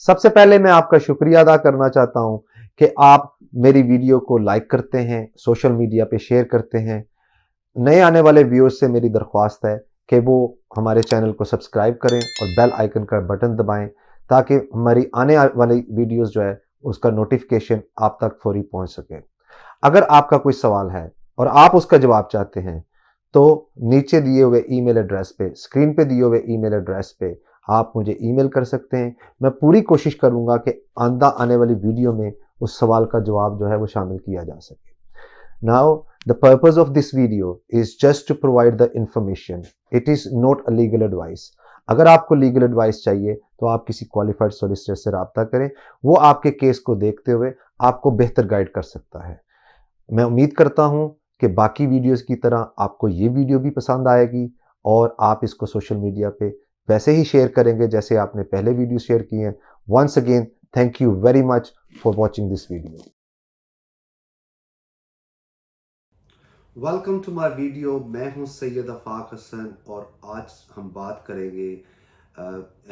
सबसे पहले मैं आपका शुक्रिया अदा करना चाहता हूं कि आप मेरी वीडियो को लाइक करते हैं, सोशल मीडिया पे शेयर करते हैं। नए आने वाले व्यूअर्स से मेरी दरख्वास्त है कि वो हमारे चैनल को सब्सक्राइब करें और बेल आइकन का बटन दबाएं ताकि हमारी आने वाली वीडियोस जो है उसका नोटिफिकेशन आप तक फौरी पहुंच सके। अगर आपका कोई सवाल है और आप उसका जवाब चाहते हैं तो नीचे दिए हुए ईमेल एड्रेस पे, स्क्रीन पे दिए हुए ईमेल एड्रेस पे आप मुझे ईमेल कर सकते हैं। मैं पूरी कोशिश करूंगा कि आने वाली वीडियो में उस सवाल का जवाब जो है वो शामिल किया जा सके। Now, the purpose of this video is just to provide the information. It is not a legal advice. अगर आपको लीगल एडवाइस चाहिए तो आप किसी क्वालिफाइड सोलिसिटर से रब्ता करें। वो आपके केस को देखते हुए आपको बेहतर गाइड कर सकता है। मैं उम्मीद करता हूं कि बाकी वीडियोस की तरह आपको ये वीडियो भी पसंद आएगी और आप इसको सोशल मीडिया पे वैसे ही शेयर करेंगे जैसे आपने पहले वीडियो शेयर किए हैं। Once again, thank you very much for watching this video. Welcome to my video. मैं हूं सैयद अफाक हसन और आज हम बात करेंगे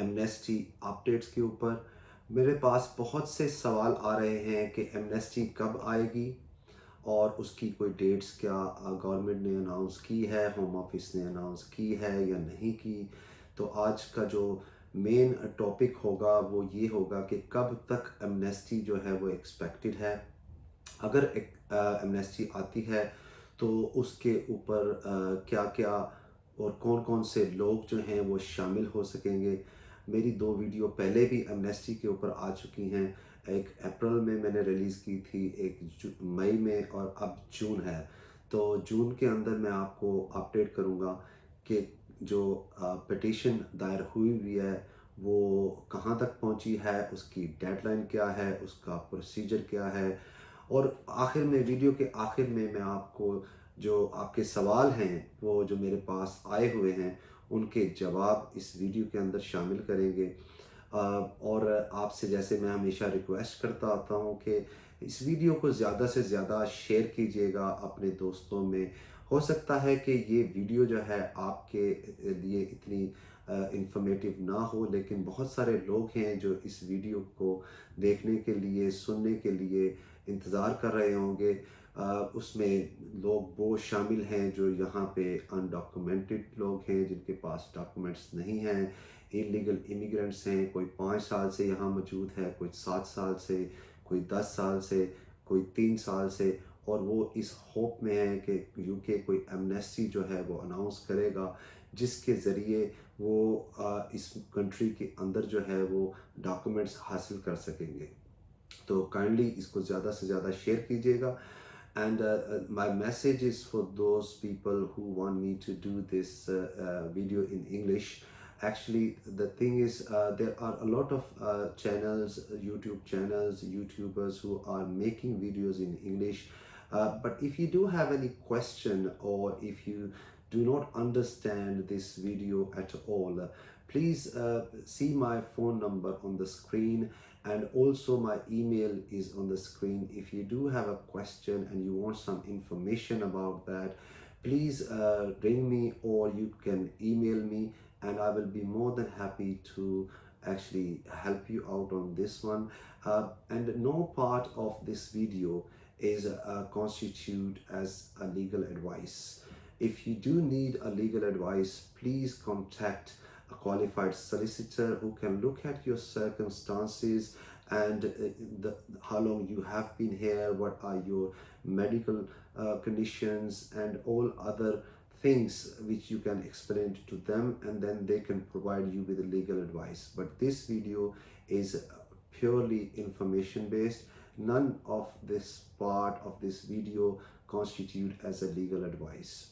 एमनेस्टी अपडेट्स के ऊपर। मेरे पास बहुत से सवाल आ रहे हैं कि एमनेस्टी कब आएगी और उसकी कोई डेट्स क्या गवर्नमेंट ने अनाउंस की है, होम ऑफिस ने अनाउंस की है या नहीं की। तो आज का जो मेन टॉपिक होगा वो ये होगा कि कब तक एमनेस्टी जो है वो एक्सपेक्टेड है। अगर एमनेस्टी आती है तो उसके ऊपर क्या क्या और कौन कौन से लोग जो हैं वो शामिल हो सकेंगे। मेरी दो वीडियो पहले भी एमनेस्टी के ऊपर आ चुकी हैं। एक अप्रैल में मैंने रिलीज़ की थी, एक मई में और अब जून है। तो जून के अंदर मैं आपको अपडेट करूँगा कि जो पिटीशन दायर हुई हुई है वो कहाँ तक पहुँची है, उसकी डेडलाइन क्या है, उसका प्रोसीजर क्या है। और आखिर में, वीडियो के आखिर में मैं आपको जो आपके सवाल हैं वो जो मेरे पास आए हुए हैं उनके जवाब इस वीडियो के अंदर शामिल करेंगे। और आपसे जैसे मैं हमेशा रिक्वेस्ट करता आता हूँ कि इस वीडियो को ज़्यादा से ज़्यादा शेयर कीजिएगा अपने दोस्तों में। हो सकता है कि ये वीडियो जो है आपके लिए इतनी इंफॉर्मेटिव ना हो, लेकिन बहुत सारे लोग हैं जो इस वीडियो को देखने के लिए, सुनने के लिए इंतज़ार कर रहे होंगे। उसमें लोग वो शामिल हैं जो यहाँ पे अनडॉक्यूमेंटेड लोग हैं, जिनके पास डॉक्यूमेंट्स नहीं हैं, इलीगल इमिग्रेंट्स हैं। कोई 5 साल से यहाँ मौजूद है, कोई 7 साल से, कोई 10 साल से, कोई 3 साल से। और वो इस होप में है कि यूके कोई एमनेस्टी जो है वो अनाउंस करेगा जिसके ज़रिए वो इस कंट्री के अंदर जो है वो डॉक्यूमेंट्स हासिल कर सकेंगे। तो काइंडली इसको ज़्यादा से ज़्यादा शेयर कीजिएगा। And my message is for those people who want me to do this video in English. Actually, the thing is, there are a lot of channels, YouTube channels, YouTubers who are making videos in English. But if you do have any question or if you do not understand this video at all, please see my phone number on the screen, and also my email is on the screen. If you do have a question and you want some information about that, please ring me or you can email me, and I will be more than happy to actually help you out on this one. And no part of this video is constitute as a legal advice. If you do need a legal advice, please contact a qualified solicitor who can look at your circumstances and how long you have been here, what are your medical conditions, and all other things which you can explain to them, and then they can provide you with a legal advice. But this video is purely information based. None of this part of this video constitute as a legal advice.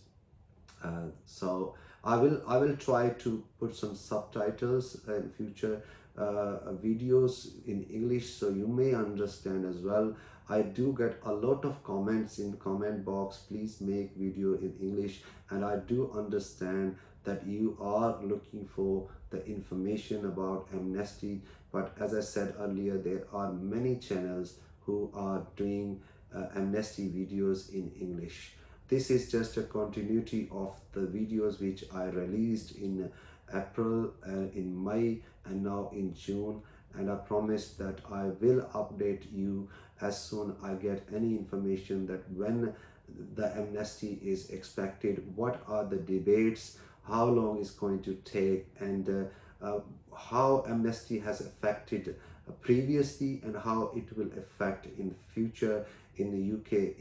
So I will try to put some subtitles in future videos in English so you may understand as well. I do get a lot of comments in comment box, please make video in English, and I do understand that you are looking for the information about amnesty. But as I said earlier, there are many channels who are doing amnesty videos in English. This is just a continuity of the videos which I released in April, in May, and now in June. and I promise that I will update you as soon I get any information that when the amnesty is expected, what are the debates, how long it's going to take, and how amnesty has affected previously and how it will affect in future in the UK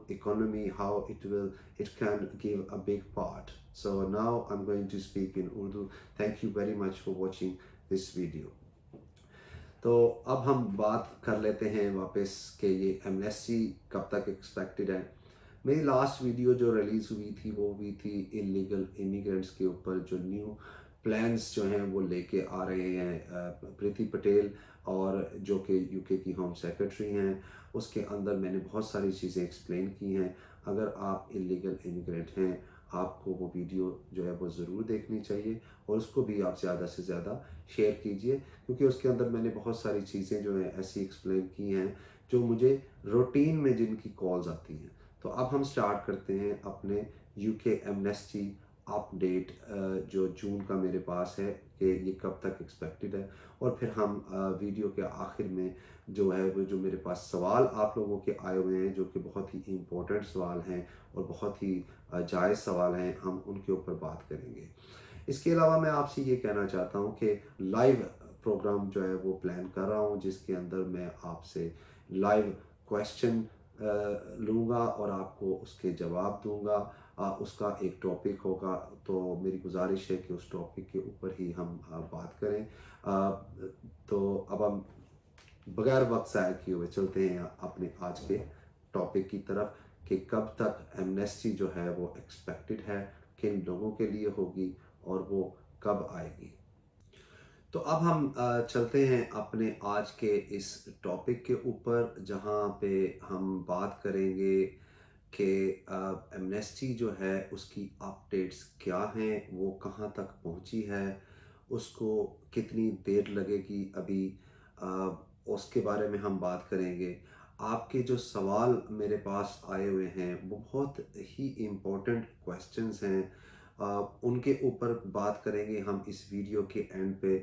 economy, how it can give a big part. So now I'm going to speak in Urdu. Thank you very much for watching this video. तो अब हम बात कर लेते हैं वापस कि ये एमनेस्टी कब तक एक्सपेक्टेड है। मेरी लास्ट वीडियो जो रिलीज़ हुई थी वो हुई थी इलीगल इमिग्रेंट्स के ऊपर, जो न्यू प्लान्स जो हैं वो लेके आ रहे हैं प्रीति पटेल, और जो कि यूके की होम सेक्रेटरी हैं। उसके अंदर मैंने बहुत सारी चीज़ें एक्सप्लेन की हैं। अगर आप इलीगल इमिग्रेंट हैं, आपको वो वीडियो जो है वो ज़रूर देखनी चाहिए, और उसको भी आप ज़्यादा से ज़्यादा शेयर कीजिए, क्योंकि उसके अंदर मैंने बहुत सारी चीज़ें जो है ऐसी एक्सप्लेन की हैं जो मुझे रूटीन में जिनकी कॉल्स आती हैं। तो अब हम स्टार्ट करते हैं अपने यूके एमनेस्टी अपडेट, जो जून का मेरे पास है कि ये कब तक एक्सपेक्टेड है, और फिर हम वीडियो के आखिर में जो है वो जो मेरे पास सवाल आप लोगों के आए हुए हैं, जो कि बहुत ही इम्पोर्टेंट सवाल हैं और बहुत ही जायज़ सवाल हैं, हम उनके ऊपर बात करेंगे। इसके अलावा मैं आपसे ये कहना चाहता हूँ कि लाइव प्रोग्राम जो है वो प्लान कर रहा हूँ, जिसके अंदर मैं आपसे लाइव क्वेश्चन लूँगा और आपको उसके जवाब दूँगा। उसका एक टॉपिक होगा, तो मेरी गुजारिश है कि उस टॉपिक के ऊपर ही हम बात करें। तो अब हम बगैर वक्त ज़ाया किए हुए चलते हैं अपने आज के टॉपिक की तरफ कि कब तक एमनेस्टी जो है वो एक्सपेक्टेड है, किन लोगों के लिए होगी और वो कब आएगी। तो अब हम चलते हैं अपने आज के इस टॉपिक के ऊपर, जहाँ पे हम बात करेंगे कि एमनेस्टी जो है उसकी अपडेट्स क्या हैं, वो कहाँ तक पहुँची है, उसको कितनी देर लगेगी अभी, उसके बारे में हम बात करेंगे। आपके जो सवाल मेरे पास आए हुए हैं वो बहुत ही इम्पोर्टेंट क्वेश्चंस हैं, उनके ऊपर बात करेंगे हम इस वीडियो के एंड पे।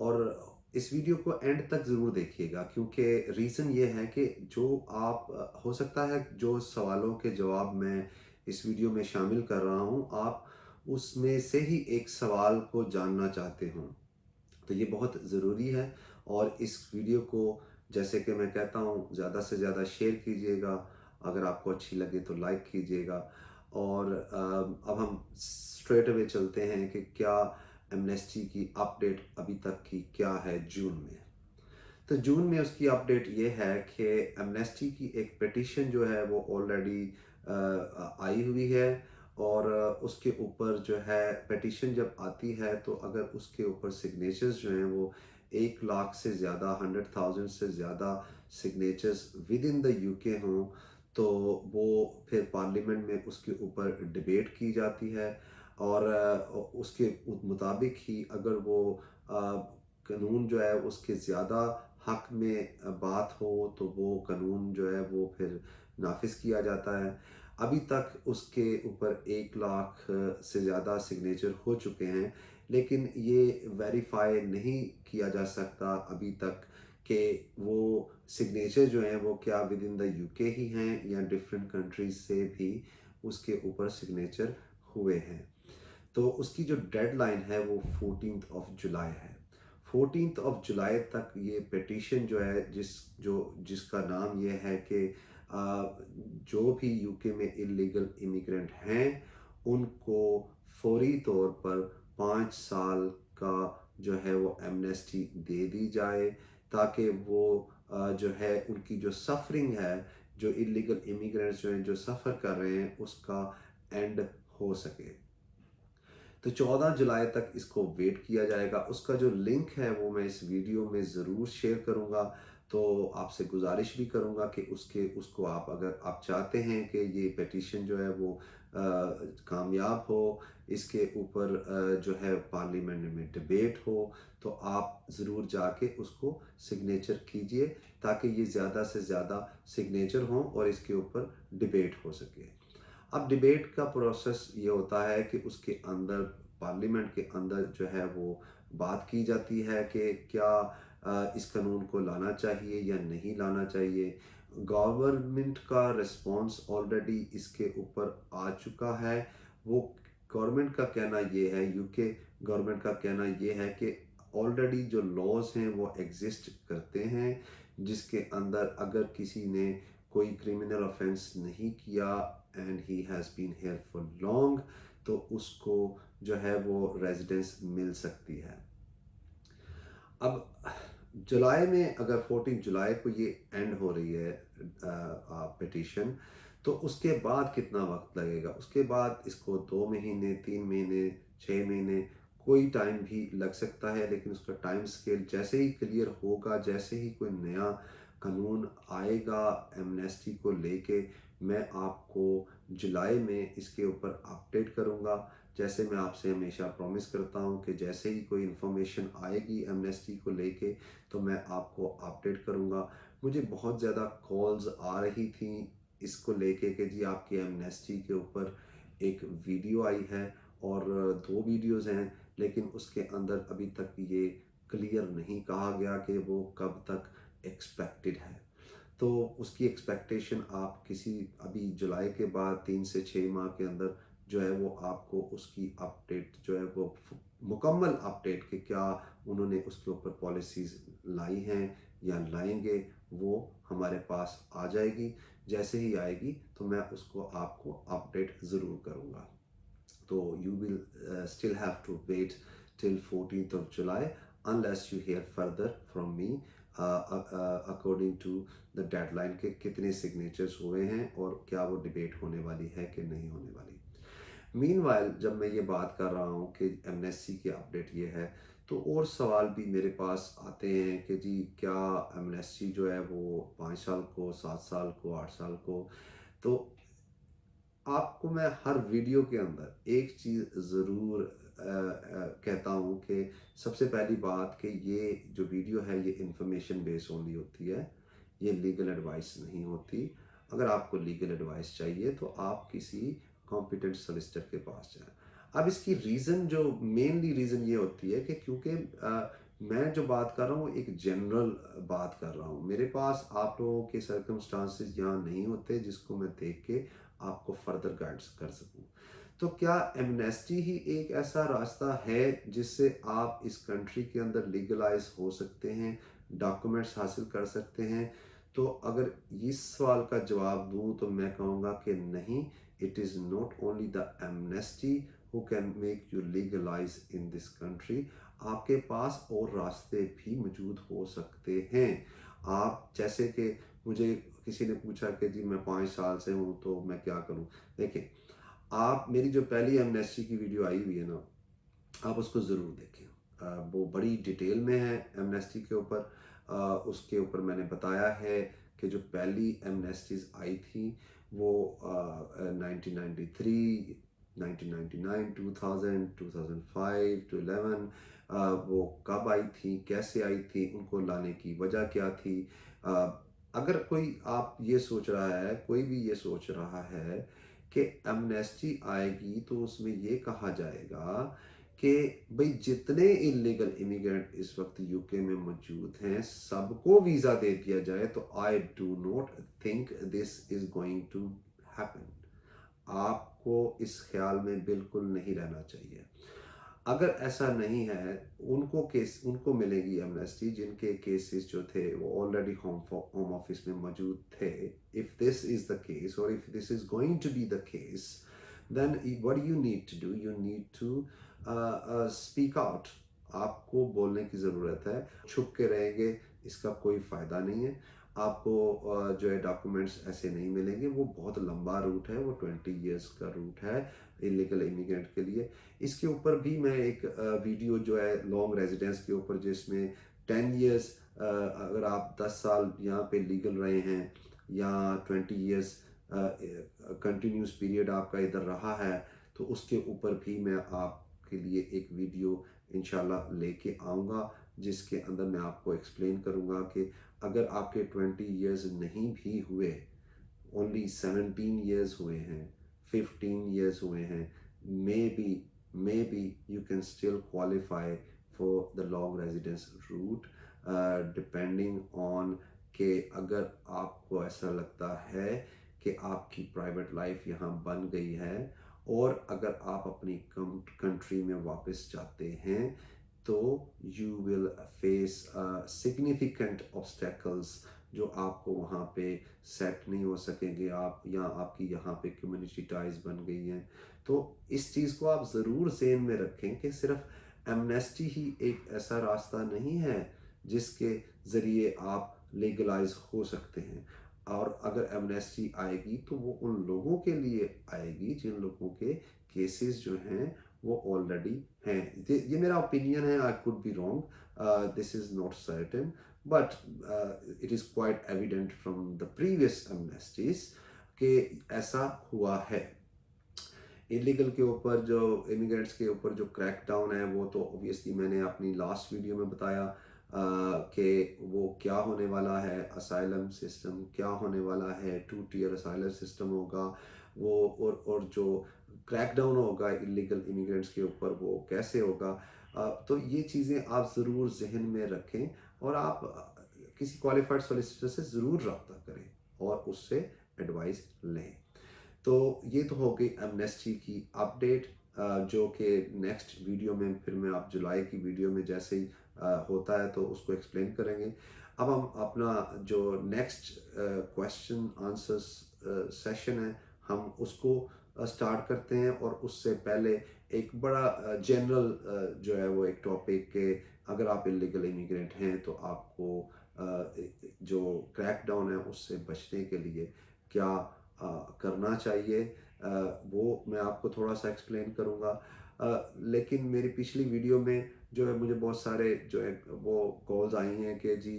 और इस वीडियो को एंड तक ज़रूर देखिएगा, क्योंकि रीज़न ये है कि जो आप हो सकता है जो सवालों के जवाब मैं इस वीडियो में शामिल कर रहा हूँ, आप उसमें से ही एक सवाल को जानना चाहते हों। तो ये बहुत ज़रूरी है, और इस वीडियो को, जैसे कि मैं कहता हूँ, ज़्यादा से ज़्यादा शेयर कीजिएगा। अगर आपको अच्छी लगे तो लाइक कीजिएगा। और अब हम स्ट्रेट अवे चलते हैं कि क्या एमनेस्टी की अपडेट अभी तक की क्या है जून में। तो जून में उसकी अपडेट ये है कि एमनेस्टी की एक पिटीशन जो है वो ऑलरेडी आई हुई है, और उसके ऊपर जो है पिटीशन जब आती है तो अगर उसके ऊपर सिग्नेचर्स जो हैं वो 1 लाख से ज़्यादा, 100,000 से ज़्यादा signatures with in the UK हों, तो वो फिर पार्लियामेंट में उसके ऊपर डिबेट की जाती है, और उसके मुताबिक ही अगर वो कानून जो है उसके ज़्यादा हक में बात हो तो वो कानून जो है वो फिर नाफिज किया जाता है। अभी तक उसके ऊपर 1 लाख से ज़्यादा सिग्नेचर हो चुके हैं, लेकिन ये वेरीफाई नहीं किया जा सकता अभी तक कि वो सिग्नेचर जो हैं वो क्या विद इन द यूके ही हैं या डिफरेंट कंट्रीज से भी उसके ऊपर सिग्नेचर हुए हैं। तो उसकी जो डेडलाइन है वो 14 जुलाई है। 14 जुलाई तक ये पिटीशन जो है जिसका नाम ये है कि जो भी यूके में इलीगल इमिग्रेंट हैं उनको फौरी तौर पर 5 साल का जो है वो एमनेस्टी दे दी जाए, ताकि वो जो है उनकी जो सफरिंग है, जो इलीगल इमिग्रेंट्स जो हैं जो सफ़र कर रहे हैं, उसका एंड हो सके। तो 14 जुलाई तक इसको वेट किया जाएगा। उसका जो लिंक है वो मैं इस वीडियो में ज़रूर शेयर करूँगा। तो आपसे गुजारिश भी करूँगा कि उसको आप, अगर आप चाहते हैं कि ये पिटीशन जो है वो कामयाब हो, इसके ऊपर जो है पार्लियामेंट में डिबेट हो, तो आप ज़रूर जाके उसको सिग्नेचर कीजिए, ताकि ये ज़्यादा से ज़्यादा सिग्नेचर हों और इसके ऊपर डिबेट हो सके। अब डिबेट का प्रोसेस ये होता है कि उसके अंदर, पार्लियामेंट के अंदर जो है वो बात की जाती है कि क्या इस कानून को लाना चाहिए या नहीं लाना चाहिए। गवर्नमेंट का रिस्पॉन्स ऑलरेडी इसके ऊपर आ चुका है। वो गवर्नमेंट का कहना ये है, यूके गवर्नमेंट का कहना ये है कि ऑलरेडी जो लॉज हैं वो एग्जिस्ट करते हैं, जिसके अंदर अगर किसी ने कोई क्रिमिनल ऑफेंस नहीं किया and he has been here for long, तो उसको जो है वो रेजिडेंस मिल सकती है। अब जुलाई में अगर 14 जुलाई को ये एंड हो रही है पिटिशन, तो उसके बाद कितना वक्त लगेगा? उसके बाद इसको 2 महीने, 3 महीने, 6 महीने, कोई टाइम भी लग सकता है। लेकिन उसका टाइम स्केल जैसे ही क्लियर होगा, जैसे ही कोई नया कानून आएगा एमनेस्टी को लेके, मैं आपको जुलाई में इसके ऊपर अपडेट करूँगा। जैसे मैं आपसे हमेशा प्रॉमिस करता हूँ कि जैसे ही कोई इन्फॉर्मेशन आएगी एमनेस्टी को लेके, तो मैं आपको अपडेट करूँगा। मुझे बहुत ज़्यादा कॉल्स आ रही थी इसको लेके कि जी आपकी एमनेस्टी के ऊपर एक वीडियो आई है, और 2 वीडियोज़ हैं, लेकिन उसके अंदर अभी तक ये क्लियर नहीं कहा गया कि वो कब तक एक्सपेक्टेड है। तो उसकी एक्सपेक्टेशन आप किसी अभी जुलाई के बाद 3 से 6 माह के अंदर जो है वो आपको उसकी अपडेट जो है वो मुकम्मल अपडेट कि क्या उन्होंने उसके ऊपर पॉलिसीज़ लाई हैं या लाएंगे, वो हमारे पास आ जाएगी। जैसे ही आएगी तो मैं उसको आपको अपडेट ज़रूर करूँगा। So you will still have to wait till 14th of July unless you hear further from me according to the deadline के कितने signatures हुए हैं और क्या वो डिबेट होने वाली है कि नहीं होने वाली। मीनवाइल जब मैं ये बात कर रहा हूँ कि एमनेस्टी की अपडेट ये है, तो और सवाल भी मेरे पास आते हैं कि जी क्या एमनेस्टी जो है वो 5 साल को, 7 साल को, 8 साल को। तो आपको मैं हर वीडियो के अंदर एक चीज़ ज़रूर कहता हूँ कि सबसे पहली बात कि ये जो वीडियो है ये इंफॉर्मेशन बेस ओनली होती है, ये लीगल एडवाइस नहीं होती। अगर आपको लीगल एडवाइस चाहिए तो आप किसी कॉम्पिटेंट सोलिसिटर के पास जाएं। अब इसकी रीज़न जो मेनली रीज़न ये होती है कि क्योंकि मैं जो बात कर रहा हूँ एक जनरल बात कर रहा हूँ। मेरे पास आप लोगों के सर्कमस्टांसिस यहाँ नहीं होते जिसको मैं देख के आपको फर्दर गाइड्स कर सकूं। तो क्या एमनेस्टी ही एक ऐसा रास्ता है जिससे आप इस कंट्री के अंदर लीगलाइज हो सकते हैं, डॉक्यूमेंट्स हासिल कर सकते हैं? तो अगर इस सवाल का जवाब दूं तो मैं कहूँगा कि नहीं, it is not only the amnesty who can make you legalise in this country. आपके पास और रास्ते भी मौजूद हो सकते हैं। आप जैसे कि मुझे किसी ने पूछा कि जी मैं 5 साल से हूँ तो मैं क्या करूँ। देखिए, आप मेरी जो पहली एमनेस्टी की वीडियो आई हुई है ना, आप उसको ज़रूर देखें। वो बड़ी डिटेल में है एमनेस्टी के ऊपर। उसके ऊपर मैंने बताया है कि जो पहली एमनेस्टीज आई थी वो 1993, 1999, 2000, 2005 to 11, वो कब आई थी, कैसे आई थी, उनको लाने की वजह क्या थी। अ, अगर कोई आप ये सोच रहा है, कोई भी ये सोच रहा है कि एमनेस्टी आएगी तो उसमें ये कहा जाएगा कि भाई जितने इलीगल इमिग्रेंट इस वक्त यूके में मौजूद हैं सबको वीज़ा दे दिया जाए, तो I do not think this is going to happen. आपको इस ख्याल में बिल्कुल नहीं रहना चाहिए। अगर ऐसा नहीं है, उनको मिलेगी एमनेस्टी जिनके केसेस जो थे वो ऑलरेडी होम ऑफिस में मौजूद थे। If this is the case और if this is going to be the case, then what you need to do, you need to speak out. आपको बोलने की ज़रूरत है। छुप के रहेंगे इसका कोई फ़ायदा नहीं है। आपको जो है डॉक्यूमेंट्स ऐसे नहीं मिलेंगे। वो बहुत लंबा रूट है, वो 20 ईयर्स का रूट है इलीगल इमिग्रेंट के लिए। इसके ऊपर भी मैं एक वीडियो जो है लॉन्ग रेजिडेंस के ऊपर, जिसमें 10 ईयर्स अगर आप 10 साल यहाँ पे लीगल रहे हैं या 20 ईयर्स कंटिन्यूस पीरियड आपका इधर रहा है, तो उसके ऊपर भी मैं आपके लिए एक वीडियो इंशाल्लाह लेके आऊँगा, जिसके अंदर मैं आपको एक्सप्लेन करूँगा कि अगर आपके 20 ईयर्स नहीं भी हुए, ओनली 17 ईयर्स हुए हैं, 15 ईयर्स हुए हैं, maybe you can still qualify for the long residence route। Depending on कि अगर आपको ऐसा लगता है कि आपकी प्राइवेट लाइफ यहाँ बन गई है और अगर आप अपनी कंट्री में वापस जाते हैं तो you will face significant obstacles जो आपको वहाँ पे सेट नहीं हो सकेंगे आप, या आपकी यहाँ पे कम्युनिटी टाइज बन गई हैं। तो इस चीज़ को आप ज़रूर ज़हन में रखें कि सिर्फ एमनेस्टी ही एक ऐसा रास्ता नहीं है जिसके ज़रिए आप लीगलाइज हो सकते हैं। और अगर एमनेस्टी आएगी तो वो उन लोगों के लिए आएगी जिन लोगों के केसेस जो हैं वो ऑलरेडी हैं। ये मेरा ओपिनियन है, I could be wrong, this is not certain, but it is quite evident from the previous amnesties कि ऐसा हुआ है। इलीगल के ऊपर जो इमिग्रेंट्स के ऊपर जो क्रैकडाउन है वो तो ऑब्वियसली मैंने अपनी लास्ट वीडियो में बताया कि वो क्या होने वाला है, असाइलम सिस्टम क्या होने वाला है, 2 टियर असाइलम सिस्टम होगा वो, और जो क्रैकडाउन होगा इलीगल इमिग्रेंट्स के ऊपर वो कैसे होगा। तो ये चीज़ें आप ज़रूर जहन में रखें और आप किसी क्वालिफाइड सॉलिसिटर से ज़रूर रब्ता करें और उससे एडवाइस लें। तो ये तो हो गई एमनेस्टी की अपडेट, जो कि नेक्स्ट वीडियो में फिर मैं आप जुलाई की वीडियो में जैसे ही होता है तो उसको एक्सप्लेन करेंगे। अब हम अपना जो नेक्स्ट क्वेश्चन आंसर्स सेशन है हम उसको स्टार्ट करते हैं, और उससे पहले एक बड़ा जनरल जो है वो एक टॉपिक के अगर आप इलीगल इमिग्रेंट हैं तो आपको जो क्रैकडाउन है उससे बचने के लिए क्या करना चाहिए, वो मैं आपको थोड़ा सा एक्सप्लेन करूँगा। लेकिन मेरी पिछली वीडियो में जो है मुझे बहुत सारे जो है वो कॉल्स आई हैं कि जी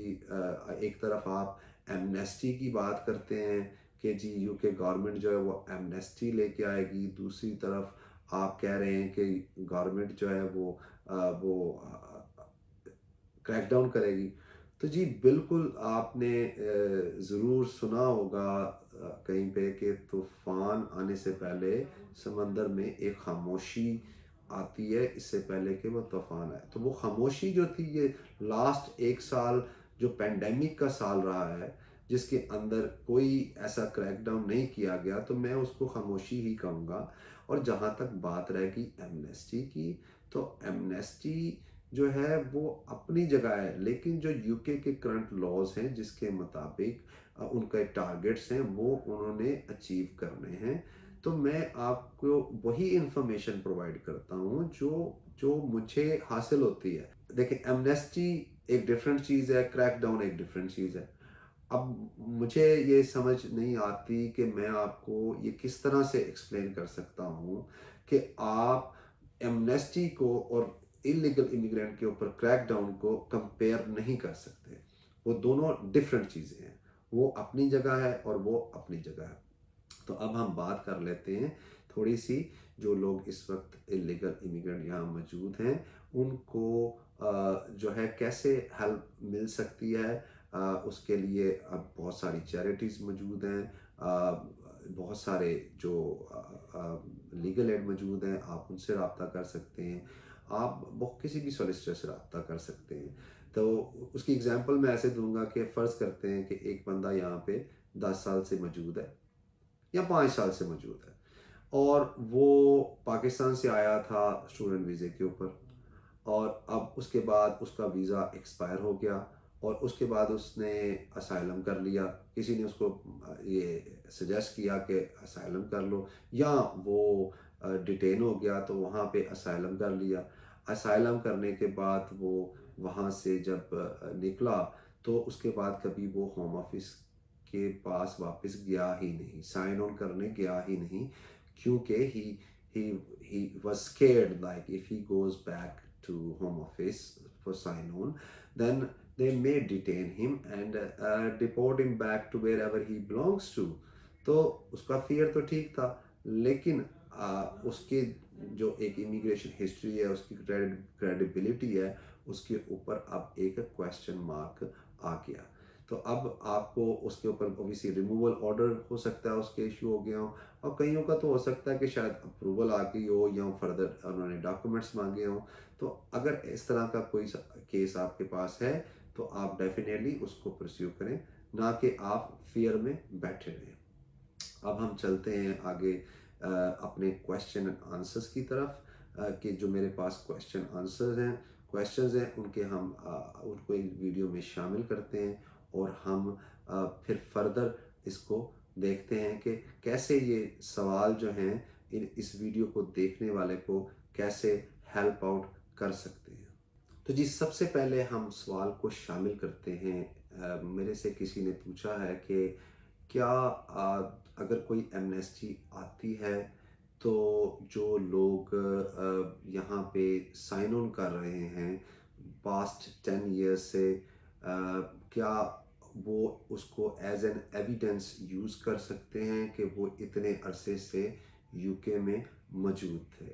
एक तरफ आप एमनेस्टी की बात करते हैं कि जी यूके गवर्नमेंट जो है वो एमनेस्टी लेके आएगी, दूसरी तरफ आप कह रहे हैं कि गवर्नमेंट जो है वो क्रैकडाउन करेगी। तो जी बिल्कुल आपने ज़रूर सुना होगा कहीं पे कि तूफ़ान आने से पहले समंदर में एक खामोशी आती है इससे पहले कि वो तूफ़ान आए। तो वो खामोशी जो थी ये लास्ट 1 साल जो पैंडेमिक का साल रहा है जिसके अंदर कोई ऐसा क्रैकडाउन नहीं किया गया, तो मैं उसको खामोशी ही कहूँगा। और जहाँ तक बात रहेगी एमनेस्टी की, तो एमनेस्टी जो है वो अपनी जगह है, लेकिन जो यूके के करंट लॉज हैं जिसके मुताबिक उनके टारगेट्स हैं वो उन्होंने अचीव करने हैं। तो मैं आपको वही इंफॉर्मेशन प्रोवाइड करता हूँ जो जो मुझे हासिल होती है। देखिए एमनेस्टी एक डिफरेंट चीज़ है, क्रैकडाउन एक डिफरेंट चीज़ है। अब मुझे ये समझ नहीं आती कि मैं आपको ये किस तरह से एक्सप्लेन कर सकता हूँ कि आप एमनेस्टी को और इलीगल इमिग्रेंट के ऊपर क्रैकडाउन को कंपेयर नहीं कर सकते। वो दोनों डिफरेंट चीज़ें हैं, वो अपनी जगह है और वो अपनी जगह है। तो अब हम बात कर लेते हैं थोड़ी सी, जो लोग इस वक्त इलीगल इमिग्रेंट यहाँ मौजूद हैं उनको जो है कैसे हेल्प मिल सकती है। उसके लिए अब बहुत सारी चैरिटीज़ मौजूद हैं, बहुत सारे जो लीगल एड मौजूद हैं, आप उनसे रब्ता कर सकते हैं, आप बहुत किसी भी सॉलिसिटर से रब्ता कर सकते हैं। तो उसकी एग्जांपल मैं ऐसे दूंगा कि फ़र्ज़ करते हैं कि एक बंदा यहाँ पे 10 साल से मौजूद है या 5 साल से मौजूद है और वो पाकिस्तान से आया था स्टूडेंट वीज़े के ऊपर, और अब उसके बाद उसका वीज़ा एक्सपायर हो गया और उसके बाद उसने असाइलम कर लिया। किसी ने उसको ये सजेस्ट किया कि असाइलम कर लो, या वो डिटेन हो गया तो वहाँ पे असाइलम कर लिया। असाइलम करने के बाद वो वहाँ से जब निकला तो उसके बाद कभी वो होम ऑफिस के पास वापस गया ही नहीं, साइन ऑन करने गया ही नहीं, क्योंकि he was scared like if he goes back to home office for sign on then they may detain him and deport him back to wherever he belongs to। तो उसका फियर तो ठीक था, लेकिन उसके जो एक इमिग्रेशन हिस्ट्री है, उसकी क्रेडिबिलिटी है, उसके ऊपर अब एक क्वेश्चन मार्क आ गया। तो अब आपको उसके ऊपर ओबियसली रिमूवल ऑर्डर हो सकता है उसके इशू हो गया हो, और कईयों का तो हो सकता है कि शायद अप्रूवल आ गई हो या फर्दर उन्होंने डॉक्यूमेंट्स मांगे हों। तो अगर इस तरह का कोई केस आपके पास है तो आप डेफिनेटली उसको परस्यू करें, ना कि आप फियर में बैठे रहें। अब हम चलते हैं आगे अपने क्वेश्चन एंड आंसर्स की तरफ, कि जो मेरे पास क्वेश्चंस हैं उनके हम उनको इस वीडियो में शामिल करते हैं, और हम फिर फर्दर इसको देखते हैं कि कैसे ये सवाल जो हैं इस वीडियो को देखने वाले को कैसे हेल्प आउट कर सकते हैं। तो जी, सबसे पहले हम सवाल को शामिल करते हैं। मेरे से किसी ने पूछा है कि क्या अगर कोई एमनेस्टी आती है तो जो लोग यहाँ पे साइन ऑन कर रहे हैं पास्ट 10 years से, क्या वो उसको एज एन एविडेंस यूज़ कर सकते हैं कि वो इतने अरसे से यूके में मौजूद थे?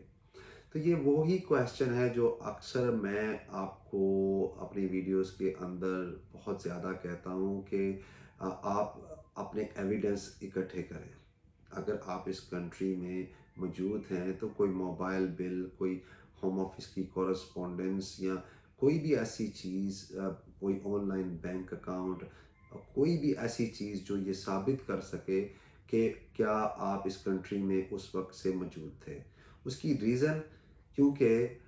तो ये वो ही क्वेश्चन है जो अक्सर मैं आपको अपनी वीडियोस के अंदर बहुत ज़्यादा कहता हूँ कि आप अपने एविडेंस इकट्ठे करें। अगर आप इस कंट्री में मौजूद हैं तो कोई मोबाइल बिल, कोई होम ऑफिस की कॉरस्पॉन्डेंस, या कोई भी ऐसी चीज़, कोई ऑनलाइन बैंक अकाउंट, कोई भी ऐसी चीज़ जो ये साबित कर सके कि क्या आप इस कंट्री में उस वक्त से मौजूद थे। उसकी रीज़न, क्योंकि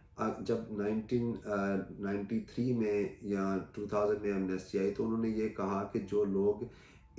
जब 1993 में या 2000 में एमनेस्टी आई तो उन्होंने ये कहा कि जो लोग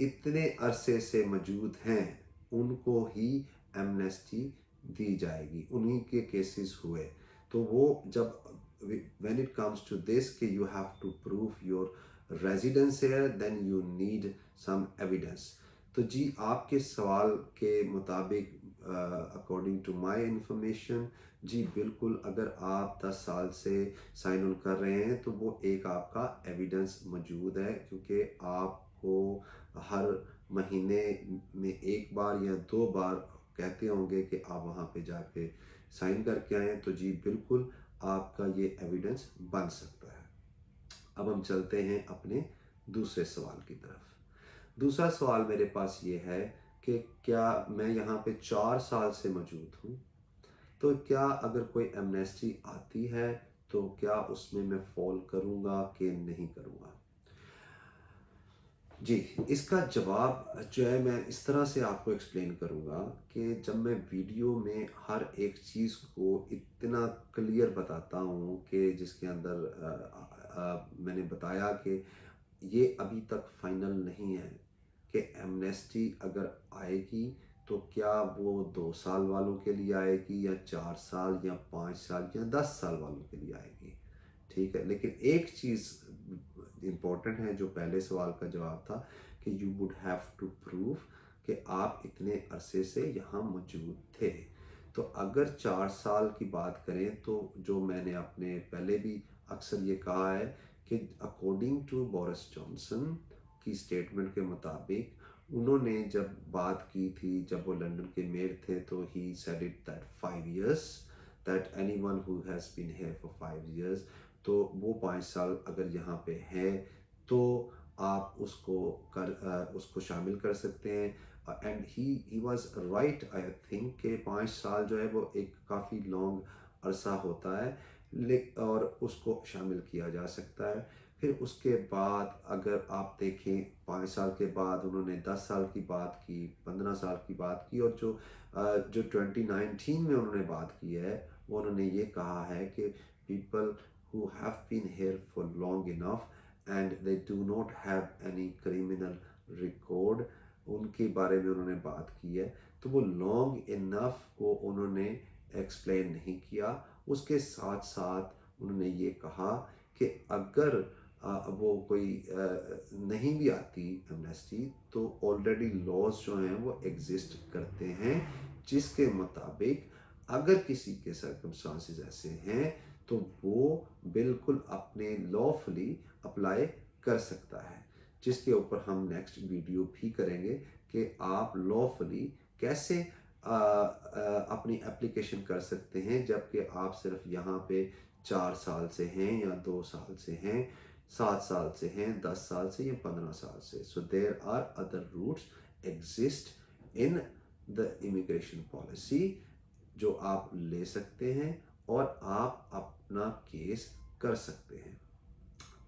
इतने अरसे से मौजूद हैं उनको ही एमनेस्टी दी जाएगी, उन्हीं के केसेस हुए। तो वो जब when it comes to this कि you have to prove your residence here, then you need some evidence. तो जी, आपके सवाल के मुताबिक, अकॉर्डिंग टू माय इंफॉर्मेशन, जी बिल्कुल, अगर आप 10 साल से साइन ऑन कर रहे हैं तो वो एक आपका एविडेंस मौजूद है, क्योंकि आपको हर महीने में एक बार या 2 बार कहते होंगे कि आप वहाँ पे जाके साइन करके आएँ, तो जी बिल्कुल आपका ये एविडेंस बन सकता है। अब हम चलते हैं अपने दूसरे सवाल की तरफ। दूसरा सवाल मेरे पास ये है कि क्या मैं यहाँ पे 4 साल से मौजूद हूँ, तो क्या अगर कोई एमनेस्टी आती है तो क्या उसमें मैं फॉल करूँगा कि नहीं करूँगा? जी, इसका जवाब जो है मैं इस तरह से आपको एक्सप्लेन करूँगा कि जब मैं वीडियो में हर एक चीज़ को इतना क्लियर बताता हूँ कि जिसके अंदर मैंने बताया कि ये अभी तक फाइनल नहीं है कि एमनेस्टी अगर आएगी तो क्या वो 2 साल वालों के लिए आएगी, या 4 साल, या 5 साल, या 10 साल वालों के लिए आएगी। ठीक है, लेकिन एक चीज़ इम्पोर्टेंट है जो पहले सवाल का जवाब था कि you would have to prove कि आप इतने अरसे से यहाँ मौजूद थे। तो अगर 4 साल की बात करें तो जो मैंने अपने पहले भी अक्सर ये कहा है कि अकॉर्डिंग टू बोरिस जॉनसन की स्टेटमेंट के मुताबिक, उन्होंने जब बात की थी जब वो लंदन के मेयर थे, तो he said it that 5 years, that anyone who has been here for 5 years, तो वो 5 साल अगर यहाँ पे है तो आप उसको शामिल कर सकते हैं। And he was right, I think, कि 5 साल जो है वो एक काफ़ी लॉन्ग अरसा होता है, और उसको शामिल किया जा सकता है। फिर उसके बाद अगर आप देखें, 5 साल के बाद उन्होंने 10 साल की बात की, 15 साल की बात की, और जो 2019 में उन्होंने बात की है वो उन्होंने ये कहा है कि people who have been here for long enough and they do not have any criminal record, उनके बारे में उन्होंने बात की है। तो वो लॉन्ग इनफ को उन्होंने एक्सप्लेन नहीं किया। उसके साथ साथ उन्होंने ये कहा कि अगर वो कोई नहीं भी आती एमनेस्टी, तो ऑलरेडी लॉज जो हैं वो एग्जिस्ट करते हैं, जिसके मुताबिक अगर किसी के सर्कमस्टांसेस ऐसे हैं तो वो बिल्कुल अपने लॉफुली अप्लाई कर सकता है, जिसके ऊपर हम नेक्स्ट वीडियो भी करेंगे कि आप लॉफुली कैसे अपनी एप्लीकेशन कर सकते हैं, जबकि आप सिर्फ यहाँ पे 4 साल से हैं, या 2 साल से हैं, 7 साल से हैं, 10 साल से, या 15 साल से। So there are other routes exist in the immigration policy जो आप ले सकते हैं और आप अपना केस कर सकते हैं।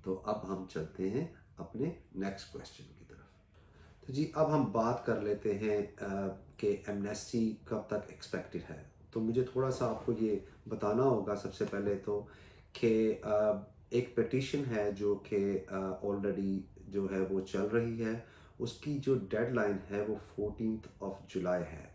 तो अब हम चलते हैं अपने नेक्स्ट क्वेश्चन की तरफ। तो जी अब हम बात कर लेते हैं कि एमनेस्टी कब तक एक्सपेक्टेड है। तो मुझे थोड़ा सा आपको ये बताना होगा सबसे पहले तो कि एक पिटिशन है जो कि ऑलरेडी जो है वो चल रही है। उसकी जो डेडलाइन है वो 14 जुलाई है।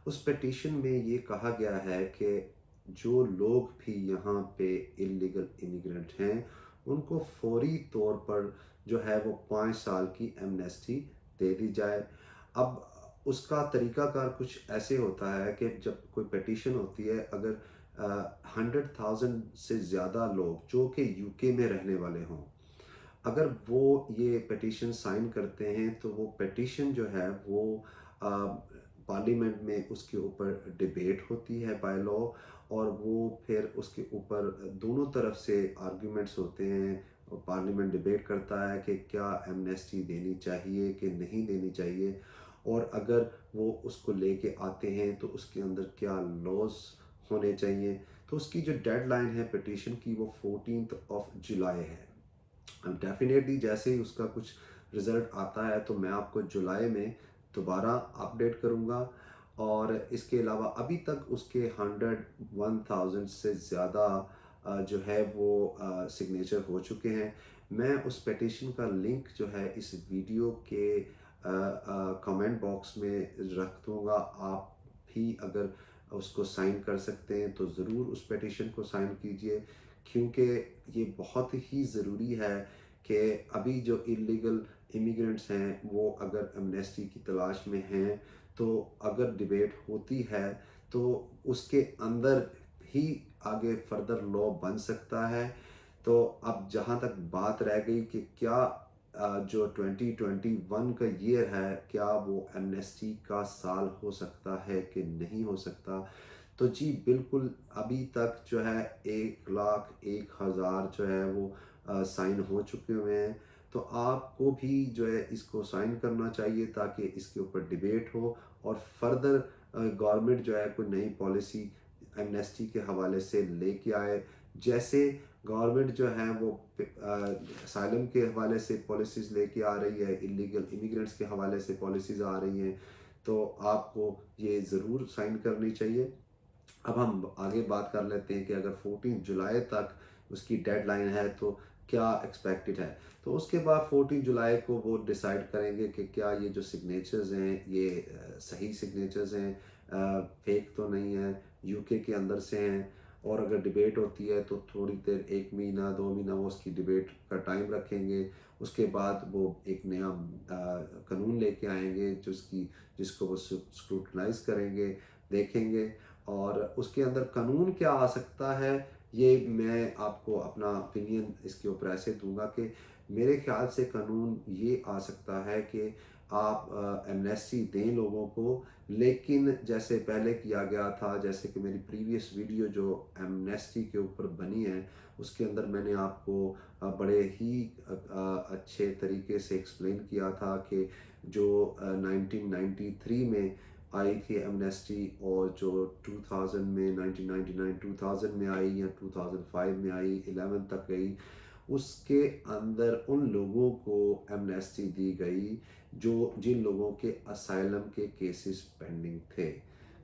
उस पिटिशन में ये कहा गया है कि जो लोग भी यहाँ पे इलीगल इमिग्रेंट हैं उनको फौरी तौर पर जो है वो 5 साल की एमनेस्टी दे दी जाए। अब उसका तरीकाकार कुछ ऐसे होता है कि जब कोई पिटीशन होती है, अगर 100,000 से ज़्यादा लोग जो कि यूके में रहने वाले हों, अगर वो ये पिटीशन साइन करते हैं तो वो पिटीशन जो है वो पार्लियामेंट में उसके ऊपर डिबेट होती है बाय लॉ, और वो फिर उसके ऊपर दोनों तरफ से आर्ग्यूमेंट्स होते हैं और पार्लियामेंट डिबेट करता है कि क्या एमनेस्टी देनी चाहिए कि नहीं देनी चाहिए, और अगर वो उसको लेके आते हैं तो उसके अंदर क्या लॉज होने चाहिए। तो उसकी जो डेडलाइन है पिटीशन की वो 14 जुलाई है। अब डेफिनेटली जैसे ही उसका कुछ रिज़ल्ट आता है तो मैं आपको जुलाई में दोबारा अपडेट करूँगा। और इसके अलावा अभी तक उसके 101,000 से ज़्यादा जो है वो सिग्नेचर हो चुके हैं। मैं उस पिटीशन का लिंक जो है इस वीडियो के कमेंट बॉक्स में रख दूँगा। आप भी अगर उसको साइन कर सकते हैं तो ज़रूर उस पिटीशन को साइन कीजिए, क्योंकि ये बहुत ही ज़रूरी है कि अभी जो इलीगल इमिग्रेंट्स हैं वो अगर एमनेस्टी की तलाश में हैं, तो अगर डिबेट होती है तो उसके अंदर ही आगे फर्दर लॉ बन सकता है। तो अब जहाँ तक बात रह गई कि क्या जो 2021 का ईयर है क्या वो एमनेस्टी का साल हो सकता है कि नहीं हो सकता। तो जी बिल्कुल, अभी तक जो है 1,01,000 जो है वो साइन हो चुके हुए हैं। तो आपको भी जो है इसको साइन करना चाहिए ताकि इसके ऊपर डिबेट हो और फर्दर गवर्नमेंट जो है कोई नई पॉलिसी एमनेस्टी के हवाले से लेके आए। जैसे गवर्नमेंट जो है वो असाइलम के हवाले से पॉलिसीज़ लेके आ रही है, इलीगल इमिग्रेंट्स के हवाले से पॉलिसीज़ आ रही हैं, तो आपको ये ज़रूर साइन करनी चाहिए। अब हम आगे बात कर लेते हैं कि अगर 14 जुलाई तक उसकी डेडलाइन है तो क्या एक्सपेक्टेड है। तो उसके बाद 14 जुलाई को वो डिसाइड करेंगे कि क्या ये जो सिग्नेचर्स हैं ये सही सिग्नेचर्स हैं, फेक तो नहीं है, यूके के अंदर से हैं। और अगर डिबेट होती है तो थोड़ी देर 1 महीना 2 महीना वो उसकी डिबेट का टाइम रखेंगे। उसके बाद वो एक नया कानून लेके आएंगे जिसको वो स्क्रूटनाइज करेंगे, देखेंगे। और उसके अंदर कानून क्या आ सकता है, ये मैं आपको अपना ओपिनियन इसके ऊपर ऐसे दूंगा कि मेरे ख्याल से कानून ये आ सकता है कि आप एमनेस्टी दें लोगों को, लेकिन जैसे पहले किया गया था, जैसे कि मेरी प्रीवियस वीडियो जो एमनेस्टी के ऊपर बनी है उसके अंदर मैंने आपको बड़े ही अच्छे तरीके से एक्सप्लेन किया था कि जो 1993 में आई थी एमनेस्टी और जो 2000 में 1999 2000 में आई या 2005 में आई 11 तक गई, उसके अंदर उन लोगों को एमनेस्टी दी गई जो जिन लोगों के असाइलम के केसेस पेंडिंग थे,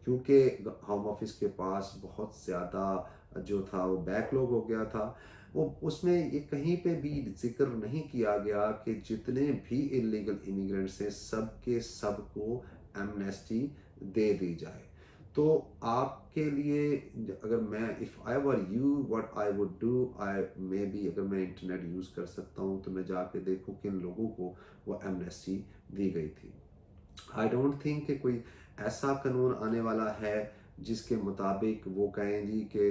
क्योंकि होम ऑफिस के पास बहुत ज़्यादा जो था वो बैकलॉग हो गया था। वो उसमें ये कहीं पे भी जिक्र नहीं किया गया कि जितने भी इलीगल इमिग्रेंट्स हैं सब के सब को एमनेस्टी दे दी जाए। तो आपके लिए अगर मैं if I were you what I would do, I may be अगर मैं इंटरनेट यूज़ कर सकता हूँ तो मैं जाके देखूँ किन लोगों को वो एमनेस्टी दी गई थी। आई डोंट थिंक कि कोई ऐसा कानून आने वाला है जिसके मुताबिक वो कहें जी कि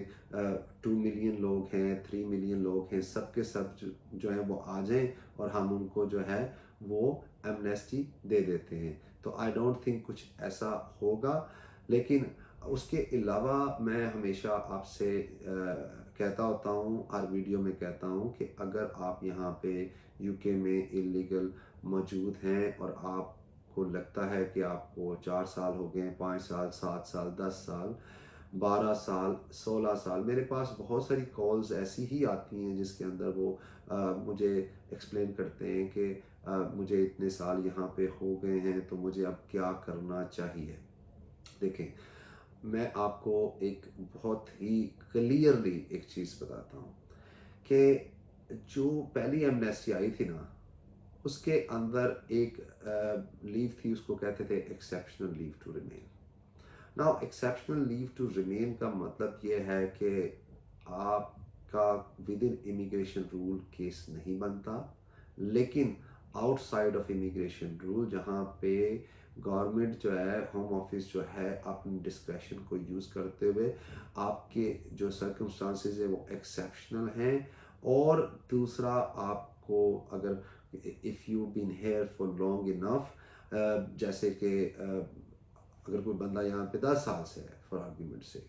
2 मिलियन लोग हैं, 3 मिलियन लोग हैं, सब के सब जो है वो आ जाएं और हम उनको जो है वो एमनेस्टी दे देते हैं। तो आई डोंट थिंक कुछ ऐसा होगा। लेकिन उसके अलावा मैं हमेशा आपसे कहता होता हूँ, हर वीडियो में कहता हूँ कि अगर आप यहाँ पे यूके में इलीगल मौजूद हैं और आपको लगता है कि आपको 4 साल हो गए, 5 साल, 7 साल, 10 साल, 12 साल, 16 साल, मेरे पास बहुत सारी कॉल्स ऐसी ही आती हैं जिसके अंदर वो मुझे एक्सप्लेन करते हैं कि मुझे इतने साल यहाँ पे हो गए हैं तो मुझे अब क्या करना चाहिए। देखें, मैं आपको एक बहुत ही क्लियरली एक चीज़ बताता हूँ कि जो पहली एमनेस्टी आई थी ना, उसके अंदर एक लीव थी, उसको कहते थे exceptional leave to remain. Now exceptional leave to remain का मतलब ये है कि आपका within immigration rule case नहीं बनता, लेकिन आउटसाइड ऑफ इमिग्रेशन रूल, जहाँ पे गवर्नमेंट जो है, होम ऑफिस जो है, अपनी डिस्क्रेशन को यूज़ करते हुए आपके जो सर्कमस्टांसेस है वो एक्सेप्शनल हैं। और दूसरा, आपको अगर if you been here for long enough, जैसे कि अगर कोई बंदा यहाँ पे 10 साल से है फॉर आर्ग्यूमेंट से,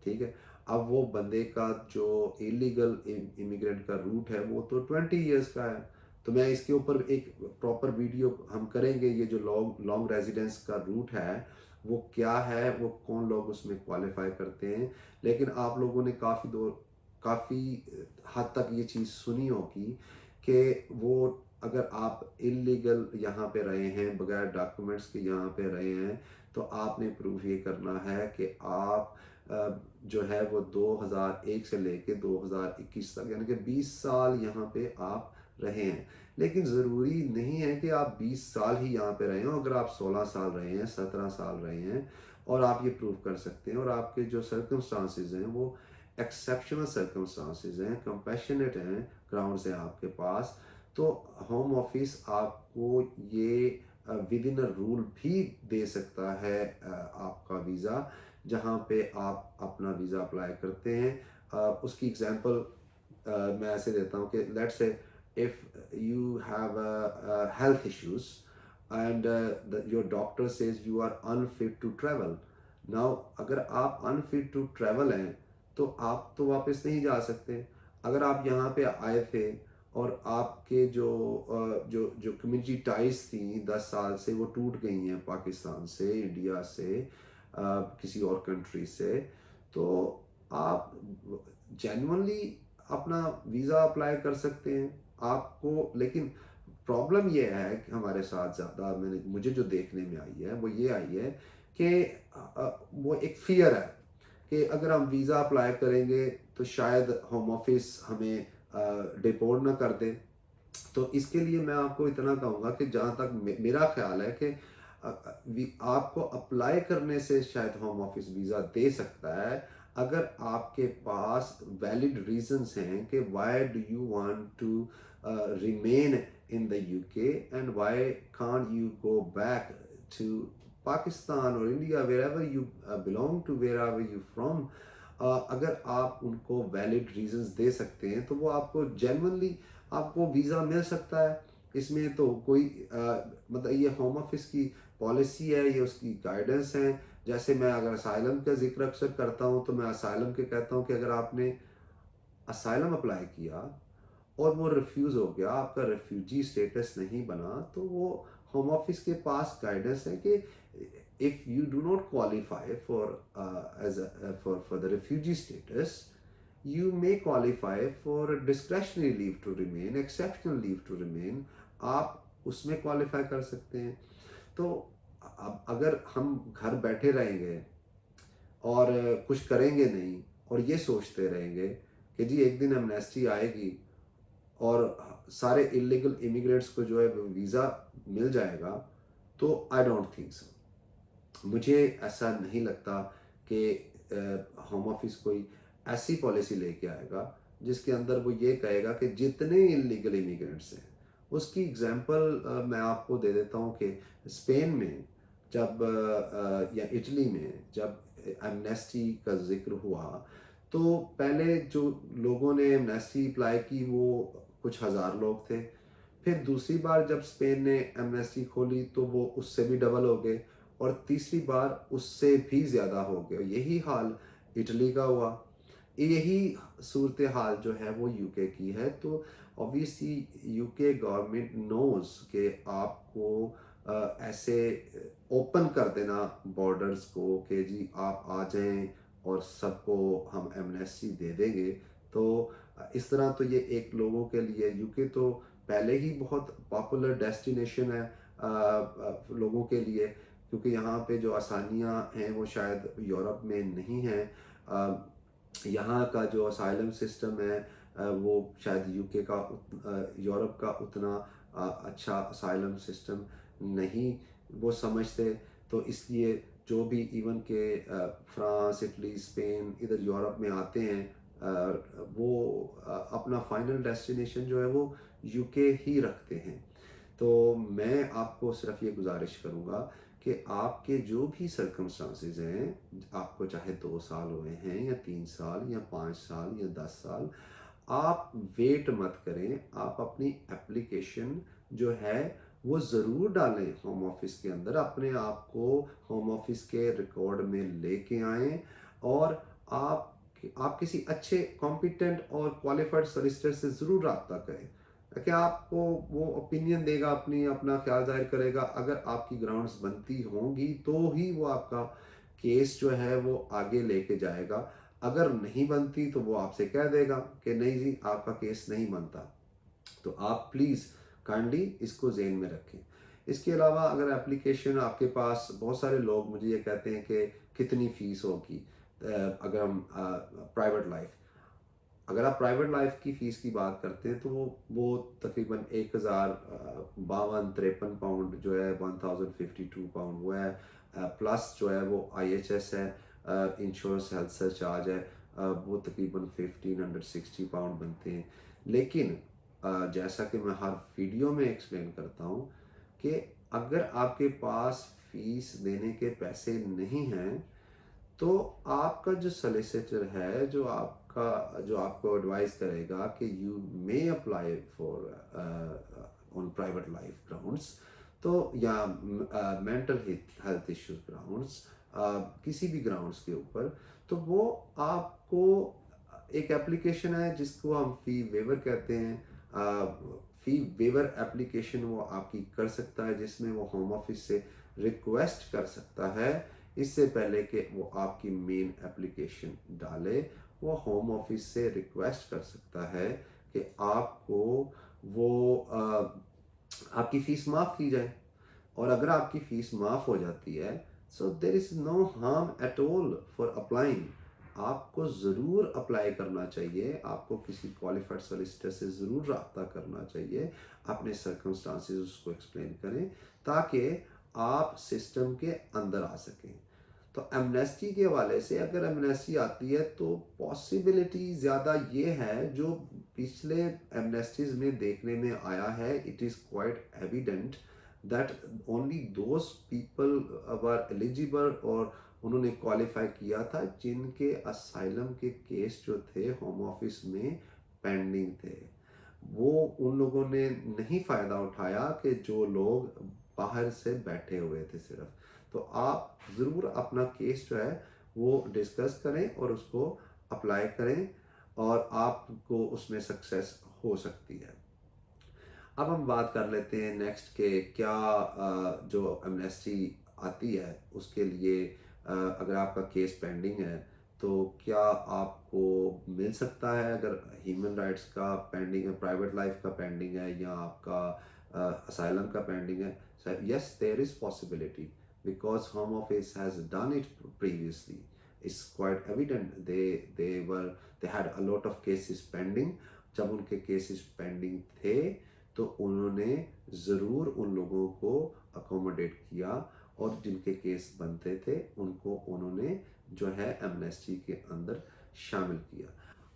ठीक है, अब वो बंदे का जो इलीगल इमिग्रेंट का रूट है वो तो 20 ईयर्स का है। तो मैं इसके ऊपर एक प्रॉपर वीडियो हम करेंगे, ये जो लॉन्ग लॉन्ग रेजिडेंस का रूट है वो क्या है, वो कौन लोग उसमें क्वालिफाई करते हैं। लेकिन आप लोगों ने काफ़ी हद तक ये चीज़ सुनी होगी कि वो अगर आप इलीगल यहाँ पे रहे हैं, बगैर डॉक्यूमेंट्स के यहाँ पे रहे हैं, तो आपने प्रूफ ये करना है कि आप जो है वो 2001 से लेके 2021 तक, यानी कि 20 साल यहाँ पे आप रहे हैं। लेकिन ज़रूरी नहीं है कि आप 20 साल ही यहाँ पे रहे हो। अगर आप 16 साल रहे हैं, 17 साल रहे हैं, और आप ये प्रूव कर सकते हैं, और आपके जो सर्कमस्टांसेस हैं वो एक्सेप्शनल सर्कमस्टांसेस हैं, कंपैशनेट हैं, ग्राउंड्स हैं आपके पास, तो होम ऑफिस आपको ये विद इन अ रूल भी दे सकता है आपका वीज़ा, जहाँ पे आप अपना वीज़ा अप्लाई करते हैं। उसकी एग्जांपल मैं ऐसे देता हूँ कि let's say if you have health issues and your doctor says you are unfit to travel. Now अगर आप अनफिट टू ट्रैवल हैं तो आप तो वापस नहीं जा सकते। अगर आप यहाँ पे आए थे और आपके जो जो कम्युनिटी टाइज थी 10 साल से वो टूट गई हैं, पाकिस्तान से, इंडिया से, किसी और कंट्री से, तो आप जेन्युइनली अपना वीज़ा अप्लाई कर सकते हैं आपको। लेकिन प्रॉब्लम ये है कि हमारे साथ ज़्यादा मुझे जो देखने में आई है वो ये आई है कि वो एक फियर है कि अगर हम वीज़ा अप्लाई करेंगे तो शायद होम ऑफिस हमें डिपोर्ट ना कर दे। तो इसके लिए मैं आपको इतना कहूँगा कि जहाँ तक मेरा ख्याल है कि आपको अप्लाई करने से शायद होम ऑफिस वीज़ा दे सकता है, अगर आपके पास वैलिड रीजंस हैं कि why do you want to remain in the UK and why can't you go back to Pakistan और India, where you belong to, where you from. अगर आप उनको वैलिड रीजंस दे सकते हैं तो वो आपको जेन्युइनली आपको वीज़ा मिल सकता है। इसमें तो कोई मतलब ये होम ऑफिस की पॉलिसी है, ये उसकी गाइडेंस है। जैसे मैं अगर असाइलम का जिक्र अक्सर करता हूँ तो मैं असाइलम के कहता हूँ कि अगर आपने असाइलम अप्लाई किया और वो रिफ्यूज़ हो गया, आपका रेफ्यूजी स्टेटस नहीं बना, तो वो होम ऑफिस के पास गाइडेंस है कि if you do not qualify for as for the refugee status, you may qualify for discretionary leave to remain, exceptional leave to remain, आप उसमें क्वालिफाई कर सकते हैं। तो अब अगर हम घर बैठे रहेंगे और कुछ करेंगे नहीं और ये सोचते रहेंगे कि जी एक दिन एमनेस्टी आएगी और सारे इलीगल इमिग्रेंट्स को जो है वीज़ा मिल जाएगा, तो आई डोंट थिंक सो। मुझे ऐसा नहीं लगता कि होम ऑफिस कोई ऐसी पॉलिसी लेके आएगा जिसके अंदर वो ये कहेगा कि जितने इलीगल इमिग्रेंट्स हैं, उसकी एग्जांपल मैं आपको दे देता हूँ कि स्पेन में जब या इटली में जब एमनेस्टी का जिक्र हुआ, तो पहले जो लोगों ने एमनेस्टी अप्लाई की वो कुछ हज़ार लोग थे। फिर दूसरी बार जब स्पेन ने एमनेस्टी खोली तो वो उससे भी डबल हो गए, और तीसरी बार उससे भी ज़्यादा हो गए। यही हाल इटली का हुआ, यही सूरत हाल जो है वो यूके की है। तो ऑब्वियसली यूके गवर्नमेंट नोज कि आपको ऐसे ओपन कर देना बॉर्डर्स को कि जी आप आ जाएं और सबको हम एमनेस्टी दे देंगे, तो इस तरह तो ये एक लोगों के लिए, यूके तो पहले ही बहुत पॉपुलर डेस्टिनेशन है लोगों के लिए, क्योंकि यहाँ पे जो आसानियाँ हैं वो शायद यूरोप में नहीं हैं। यहाँ का जो असाइलम सिस्टम है वो शायद यूके का यूरोप का उतना अच्छा असाइलम सिस्टम नहीं वो समझते। तो इसलिए जो भी इवन के फ्रांस, इटली, स्पेन इधर यूरोप में आते हैं, वो अपना फाइनल डेस्टिनेशन जो है वो यूके ही रखते हैं। तो मैं आपको सिर्फ ये गुजारिश करूँगा कि आपके जो भी सर्कमस्टांसेस हैं, आपको चाहे 2 साल हुए हैं या 3 साल या 5 साल या 10 साल, आप वेट मत करें। आप अपनी एप्लीकेशन जो है वो ज़रूर डालें होम ऑफिस के अंदर, अपने आप को होम ऑफिस के रिकॉर्ड में लेके आएँ, और आप किसी अच्छे कॉम्पिटेंट और क्वालिफाइड सॉलिसिटर से ज़रूर रब्ता करें। क्या आपको वो ओपिनियन देगा, अपना ख्याल जाहिर करेगा। अगर आपकी ग्राउंड्स बनती होंगी तो ही वो आपका केस जो है वो आगे लेके जाएगा। अगर नहीं बनती तो वो आपसे कह देगा कि नहीं जी, आपका केस नहीं बनता। तो आप प्लीज़ काइंडली इसको ज़हन में रखें। इसके अलावा अगर एप्लीकेशन आपके पास, बहुत सारे लोग मुझे ये कहते हैं कि कितनी फ़ीस होगी अगर हम प्राइवेट लाइफ, अगर आप प्राइवेट लाइफ की फ़ीस की बात करते हैं तो वो तकरीबन 1052-53 पाउंड जो है, 1052 वो है। प्लस जो है वो IHS है, इंश्योरेंस हेल्थ सरचार्ज है, वो तकरीबन 1560 पाउंड बनते हैं। लेकिन जैसा कि मैं हर वीडियो में एक्सप्लेन करता हूँ कि अगर आपके पास फ़ीस देने के पैसे नहीं हैं, तो आपका जो सॉलिसिटर है, जो आपको एडवाइस करेगा कि you may apply for on private life grounds, तो या मेंटल हेल्थ इश्यूज ग्राउंड्स, किसी भी ग्राउंड्स के ऊपर, तो वो आपको एक एप्लीकेशन है जिसको हम फ़ी वेवर कहते हैं। फ़ी वेवर एप्लीकेशन वो आपकी कर सकता है, जिसमें वो होम ऑफिस से रिक्वेस्ट कर सकता है, इससे पहले कि वो आपकी मेन एप्लीकेशन डाले, वो होम ऑफिस से रिक्वेस्ट कर सकता है कि आपको वो आपकी फ़ीस माफ़ की जाए। और अगर आपकी फ़ीस माफ़ हो जाती है, so there is no harm at all for applying. आपको ज़रूर अप्लाई करना चाहिए, आपको किसी क्वालिफाइड सॉलिसिटर से ज़रूर रब्ता करना चाहिए, अपने सर्कमस्टांसेस उसको एक्सप्लेन करें, ताकि आप सिस्टम के अंदर आ सकें। तो एमनेस्टी के हवाले से, अगर एमनेस्टी आती है तो पॉसिबिलिटी ज़्यादा ये है, जो पिछले एमनेस्टीज में देखने में आया है, it is quite evident that only those people were eligible, और उन्होंने क्वालिफाई किया था जिनके असाइलम के केस जो थे होम ऑफिस में पेंडिंग थे। वो उन लोगों ने नहीं फ़ायदा उठाया कि जो लोग बाहर से बैठे हुए थे सिर्फ। तो आप ज़रूर अपना केस जो है वो डिस्कस करें और उसको अप्लाई करें, और आपको उसमें सक्सेस हो सकती है। अब हम बात कर लेते हैं नेक्स्ट के क्या जो एमनेस्टी आती है उसके लिए, अगर आपका केस पेंडिंग है तो क्या आपको मिल सकता है। अगर ह्यूमन राइट्स का पेंडिंग है, प्राइवेट लाइफ का पेंडिंग है, या आपका असाइलम का पेंडिंग है, yes there is possibility, because home office has done it previously. It's quite evident they had a lot of cases pending. जब उनके केसेस पेंडिंग थे तो उन्होंने ज़रूर उन लोगों को अकोमोडेट किया, और जिनके केस बनते थे उनको उन्होंने जो है एमनेस्टी के अंदर शामिल किया।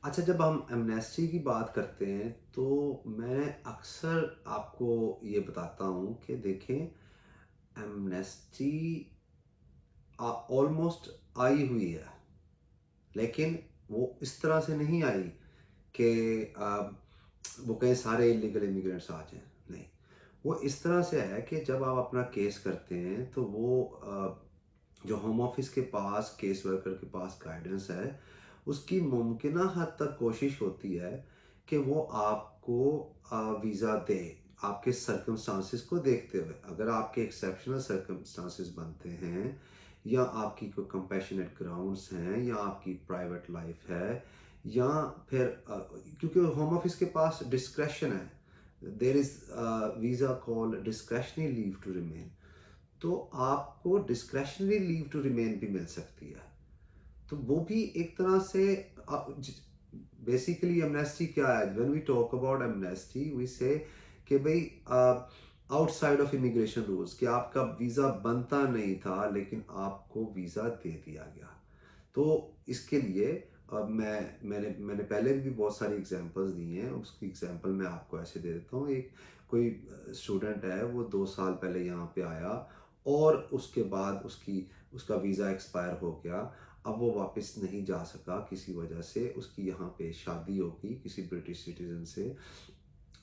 अच्छा, जब हम एमनेस्टी की बात करते हैं तो मैं अक्सर आपको ये बताता हूँ कि देखें, एमनेस्टी ऑलमोस्ट आई हुई है, लेकिन वो इस तरह से नहीं आई कि वो कहीं सारे इलीगल इमिग्रेंट्स आ जाएं। नहीं, वो इस तरह से है कि जब आप अपना केस करते हैं तो वो जो होम ऑफिस के पास, केस वर्कर के पास गाइडेंस है, उसकी मुमकिना हद तक कोशिश होती है कि वो आपको वीज़ा दे, आपके सर्कमस्टांसिस को देखते हुए। अगर आपके एक्सेप्शनल सर्कमस्टांसिस बनते हैं या आपकी कोई कंपैशनेट ग्राउंड्स हैं, या आपकी प्राइवेट लाइफ है, या फिर क्योंकि होम ऑफिस के पास डिस्क्रेशन है, there is visa called discretionary leave to remain. तो आपको डिस्क्रेशनरी लीव टू रिमेन भी मिल सकती है। तो वो भी एक तरह से बेसिकली एमनेस्टी क्या है? When we talk about amnesty we say कि भाई आउटसाइड ऑफ इमिग्रेशन रूल्स, कि आपका वीज़ा बनता नहीं था लेकिन आपको वीज़ा दे दिया गया। तो इसके लिए अब मैंने पहले भी बहुत सारी एग्जांपल्स दी हैं। उसकी एग्जांपल मैं आपको ऐसे दे देता हूँ। एक कोई स्टूडेंट है, वो 2 साल पहले यहाँ पे आया और उसके बाद उसका वीज़ा एक्सपायर हो गया। अब वो वापस नहीं जा सका किसी वजह से। उसकी यहाँ पे शादी हो गई किसी ब्रिटिश सिटीजन से।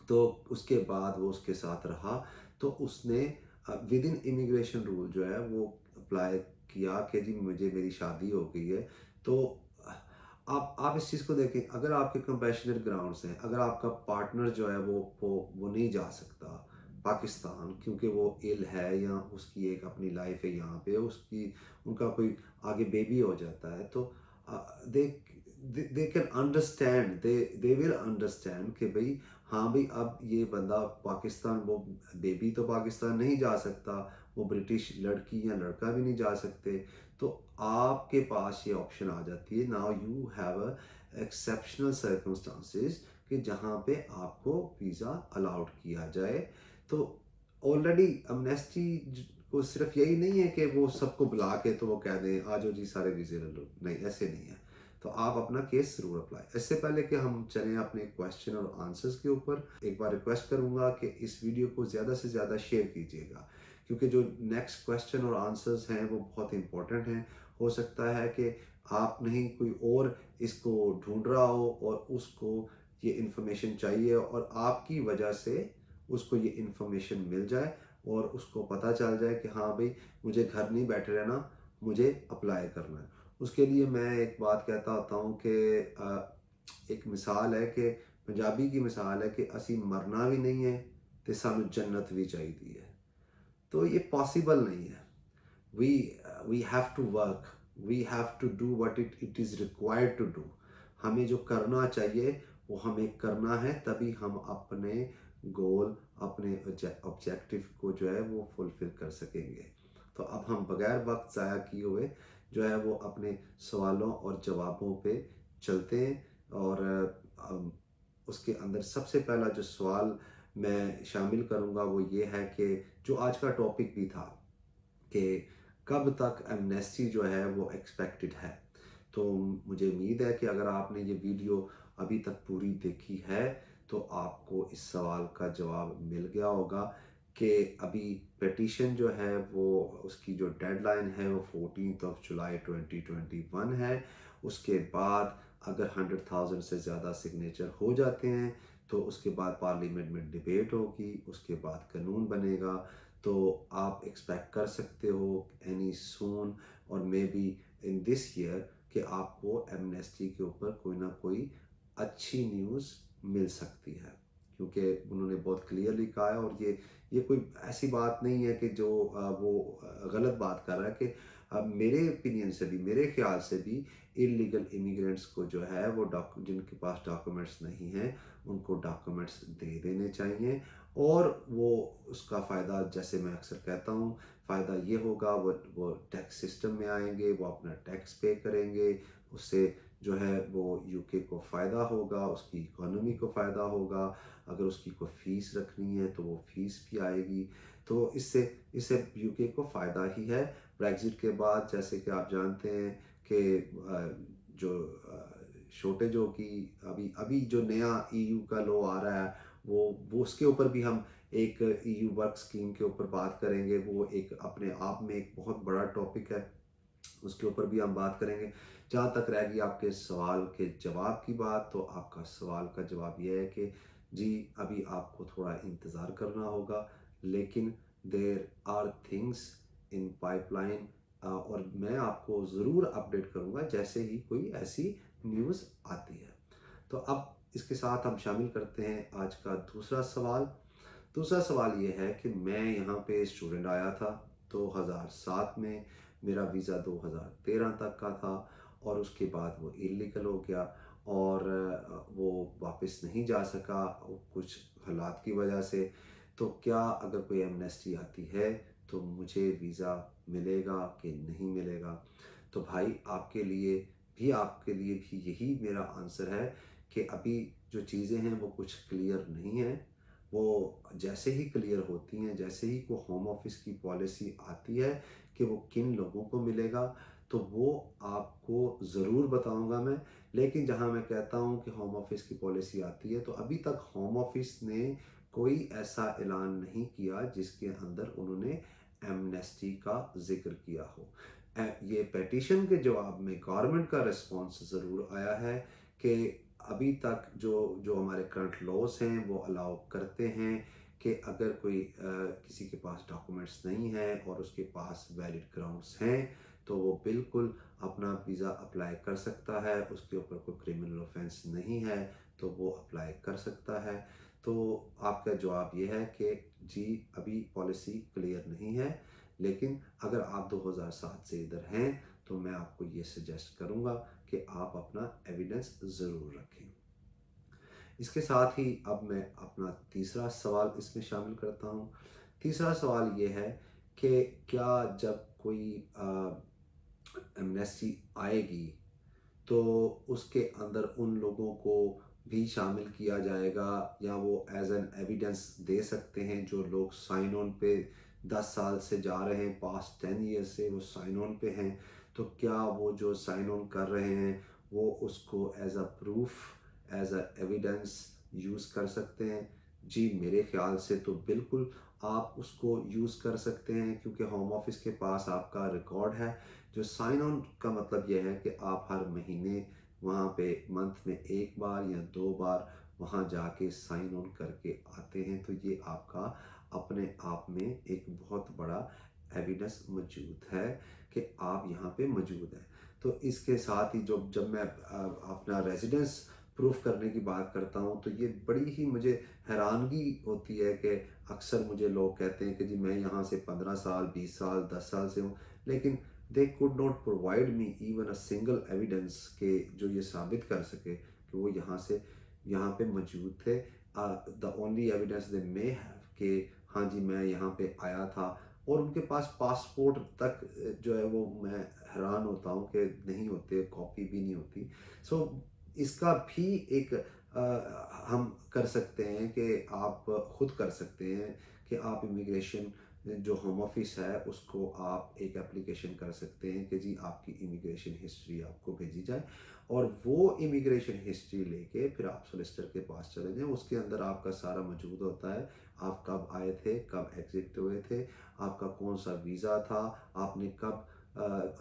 तो उसके बाद वो उसके साथ रहा। तो उसने विद इन इमिग्रेशन रूल जो है वो अप्लाई किया कि जी मुझे मेरी शादी हो गई है। तो आप इस चीज़ को देखें, अगर आपके कंपैशनेट ग्राउंड्स हैं, अगर आपका पार्टनर जो है वो नहीं जा सकता पाकिस्तान क्योंकि वो इल है, या उसकी एक अपनी लाइफ है यहाँ पे, उसकी उनका कोई आगे बेबी हो जाता है, तो they they can understand, they will understand कि भाई हाँ भाई अब ये बंदा पाकिस्तान, वो बेबी तो पाकिस्तान नहीं जा सकता, वो ब्रिटिश लड़की या लड़का भी नहीं जा सकते। तो आपके पास ये ऑप्शन आ जाती है, now you have a exceptional circumstances कि जहाँ पे आपको वीज़ा अलाउड किया जाए। तो ऑलरेडी अमनेस्टी को सिर्फ यही नहीं है कि वो सबको बुला के तो वो कह दें आ जाओ जी सारे वीज़े ले लो, नहीं ऐसे नहीं है। तो आप अपना केस ज़रूर अप्लाई। इससे पहले कि हम चलें अपने क्वेश्चन और आंसर्स के ऊपर, एक बार रिक्वेस्ट करूंगा कि इस वीडियो को ज़्यादा से ज़्यादा शेयर कीजिएगा, क्योंकि जो नेक्स्ट क्वेश्चन और आंसर्स हैं वो बहुत इंपॉर्टेंट हैं। हो सकता है कि आप नहीं, कोई और इसको ढूंढ रहा हो और उसको ये इन्फॉर्मेशन चाहिए और आपकी वजह से उसको ये इन्फॉर्मेशन मिल जाए और उसको पता चल जाए कि हाँ भाई मुझे घर नहीं बैठे रहना, मुझे अप्लाई करना है। उसके लिए मैं एक बात कहता होता हूँ कि एक मिसाल है कि पंजाबी की मिसाल है कि असी मरना भी नहीं है तो सानू जन्नत भी चाहिए है। तो ये पॉसिबल नहीं है। We we have to work, we have to do what it is required to do. हमें जो करना चाहिए वो हमें करना है, तभी हम अपने गोल, अपने ऑब्जेक्टिव को जो है वो फुलफिल कर सकेंगे। तो अब हम बगैर वक्त ज़ाया किए हुए जो है वो अपने सवालों और जवाबों पे चलते हैं। और उसके अंदर सबसे पहला जो सवाल मैं शामिल करूँगा वो ये है कि जो आज का टॉपिक भी था कि कब तक एमनेस्टी जो है वो एक्सपेक्टेड है। तो मुझे उम्मीद है कि अगर आपने ये वीडियो अभी तक पूरी देखी है तो आपको इस सवाल का जवाब मिल गया होगा कि अभी पिटीशन जो है वो, उसकी जो डेडलाइन है वो 14 जुलाई 2021 है। उसके बाद अगर 100,000 से ज़्यादा सिग्नेचर हो जाते हैं तो उसके बाद पार्लियामेंट में डिबेट होगी, उसके बाद कानून बनेगा। तो आप एक्सपेक्ट कर सकते हो एनी सून और may be in this year कि आपको एमनेस्टी के ऊपर कोई ना कोई अच्छी न्यूज़ मिल सकती है, क्योंकि उन्होंने बहुत क्लियरली कहा है। और ये कोई ऐसी बात नहीं है कि जो वो गलत बात कर रहा है कि मेरे ओपिनियन से भी, मेरे ख्याल से भी इलीगल इमिग्रेंट्स को जो है वो जिनके पास डॉक्यूमेंट्स नहीं हैं उनको डॉक्यूमेंट्स दे देने चाहिए। और वो उसका फ़ायदा, जैसे मैं अक्सर कहता हूँ, फ़ायदा ये होगा वो टैक्स सिस्टम में आएंगे, वो अपना टैक्स पे करेंगे, उससे जो है वो यूके को फ़ायदा होगा, उसकी इकोनॉमी को फ़ायदा होगा। अगर उसकी कोई फ़ीस रखनी है तो वो फ़ीस भी आएगी। तो इससे इससे यूके को फ़ायदा ही है। ब्रेग्ज़िट के बाद जैसे कि आप जानते हैं कि जो शॉर्टेज होगी, अभी अभी जो नया ईयू का लॉ आ रहा है वो उसके ऊपर भी हम एक ईयू वर्क स्कीम के ऊपर बात करेंगे। वो एक अपने आप में एक बहुत बड़ा टॉपिक है, उसके ऊपर भी हम बात करेंगे। जहाँ तक रहेगी आपके सवाल के जवाब की बात, तो आपका सवाल का जवाब यह है कि जी अभी आपको थोड़ा इंतज़ार करना होगा, लेकिन there are things in pipeline. और मैं आपको ज़रूर अपडेट करूँगा जैसे ही कोई ऐसी न्यूज़ आती है। तो अब इसके साथ हम शामिल करते हैं आज का दूसरा सवाल। दूसरा सवाल ये है कि मैं यहाँ पे स्टूडेंट आया था 2007 में, मेरा वीज़ा 2013 तक का था और उसके बाद वो इल्लीगल हो गया और वो वापस नहीं जा सका कुछ हालात की वजह से। तो क्या अगर कोई एमनेस्टी आती है तो मुझे वीज़ा मिलेगा कि नहीं मिलेगा? तो भाई आपके लिए भी यही मेरा आंसर है कि अभी जो चीज़ें हैं वो कुछ क्लियर नहीं हैं। वो जैसे ही क्लियर होती हैं, जैसे ही वो होम ऑफिस की पॉलिसी आती है कि वो किन लोगों को मिलेगा, तो वो आपको ज़रूर बताऊंगा मैं। लेकिन जहां मैं कहता हूं कि होम ऑफिस की पॉलिसी आती है, तो अभी तक होम ऑफिस ने कोई ऐसा ऐलान नहीं किया जिसके अंदर उन्होंने एमनेस्टी का जिक्र किया हो। ये पेटिशन के जवाब में गवर्नमेंट का रिस्पॉन्स ज़रूर आया है कि अभी तक जो जो हमारे करंट लॉस हैं वो अलाउ करते हैं कि अगर कोई किसी के पास डॉक्यूमेंट्स नहीं है और उसके पास वैलिड ग्राउंड्स हैं तो वो बिल्कुल अपना वीज़ा अप्लाई कर सकता है, उसके ऊपर कोई क्रिमिनल ऑफेंस नहीं है तो वो अप्लाई कर सकता है। तो आपका जवाब ये है कि जी अभी पॉलिसी क्लियर नहीं है, लेकिन अगर आप 2007 से इधर हैं तो मैं आपको ये सजेस्ट करूँगा कि आप अपना एविडेंस ज़रूर रखें। इसके साथ ही अब मैं अपना तीसरा सवाल इसमें शामिल करता हूँ। तीसरा सवाल ये है कि क्या जब कोई एमनेस्टी आएगी तो उसके अंदर उन लोगों को भी शामिल किया जाएगा या वो एज एन एविडेंस दे सकते हैं जो लोग साइन ऑन पे 10 साल से जा रहे हैं, पास्ट 10 ईयर्स से वो साइन ऑन पे हैं, तो क्या वो जो साइन ऑन कर रहे हैं वो उसको as a proof, as a evidence use कर सकते हैं? जी मेरे ख्याल से तो बिल्कुल आप उसको यूज़ कर सकते हैं, क्योंकि होम ऑफिस के पास आपका रिकॉर्ड है। जो साइन ऑन का मतलब यह है कि आप हर महीने वहाँ पे मंथ में एक बार या दो बार वहाँ जाके साइन ऑन करके आते हैं, तो ये आपका अपने आप में एक बहुत बड़ा एविडेंस मौजूद है कि आप यहाँ पे मौजूद हैं। तो इसके साथ ही जो जब मैं अपना रेजिडेंस प्रूफ करने की बात करता हूँ तो ये बड़ी ही मुझे हैरानगी होती है कि अक्सर मुझे लोग कहते हैं कि जी मैं यहाँ से 15 साल, 20 साल, 10 साल से हूँ, लेकिन they could not provide me even a single evidence के जो ये साबित कर सके कि वो यहाँ पे मौजूद थे। The only evidence they may have कि हाँ जी मैं यहाँ पे आया था, और उनके पास पासपोर्ट तक जो है वो मैं हैरान होता हूँ कि नहीं होते, कॉपी भी नहीं होती। सो इसका भी एक हम कर सकते हैं कि आप खुद कर सकते हैं कि आप इमिग्रेशन जो होम ऑफिस है उसको आप एक एप्लीकेशन कर सकते हैं कि जी आपकी इमिग्रेशन हिस्ट्री आपको भेजी जाए, और वो इमिग्रेशन हिस्ट्री लेके फिर आप सोलिसिटर के पास चले जाएं। उसके अंदर आपका सारा मौजूद होता है, आप कब आए थे, कब एग्जिट हुए थे, आपका कौन सा वीज़ा था, आपने कब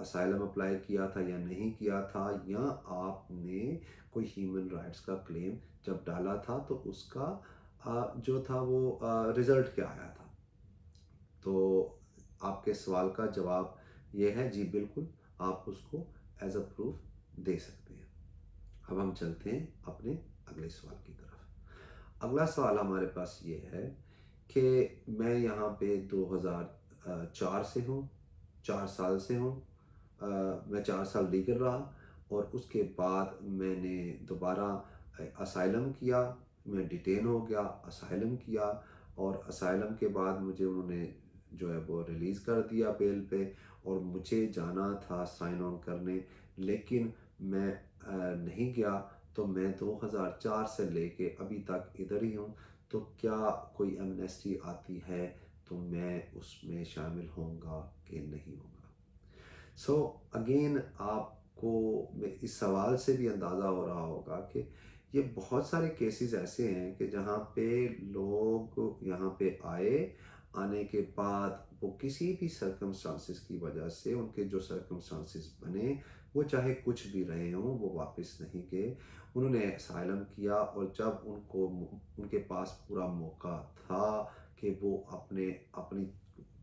असाइलम अप्लाई किया था या नहीं किया था, या आपने कोई ह्यूमन राइट्स का क्लेम जब डाला था तो उसका जो था वो रिज़ल्ट क्या आया था। तो आपके सवाल का जवाब ये है जी बिल्कुल आप उसको एज अ प्रूफ दे सकते हैं। अब हम चलते हैं अपने अगले सवाल की तरफ। अगला सवाल हमारे पास ये है कि मैं यहाँ पे 2004 से हूँ, 4 साल से हूँ। मैं 4 साल लीगल रहा और उसके बाद मैंने दोबारा असाइलम किया, मैं डिटेन हो गया, असाइलम किया, और असाइलम के बाद मुझे उन्होंने जो है वो रिलीज़ कर दिया बेल पे, और मुझे जाना था साइन ऑन करने, लेकिन मैं नहीं गया। तो मैं 2004 से लेके अभी तक इधर ही हूँ। तो क्या कोई एमनेस्टी आती है तो मैं उसमें शामिल होऊंगा कि नहीं होऊंगा? सो अगेन आपको इस सवाल से भी अंदाज़ा हो रहा होगा कि ये बहुत सारे केसेस ऐसे हैं कि जहाँ पे लोग यहाँ पे आए, आने के बाद वो किसी भी सर्कमस्टांसिस की वजह से उनके जो सर्कमस्टांसिस बने वो चाहे कुछ भी रहे हों वो वापस नहीं गए। उन्होंने असाइलम किया और जब उनके पास पूरा मौका था कि वो अपने अपनी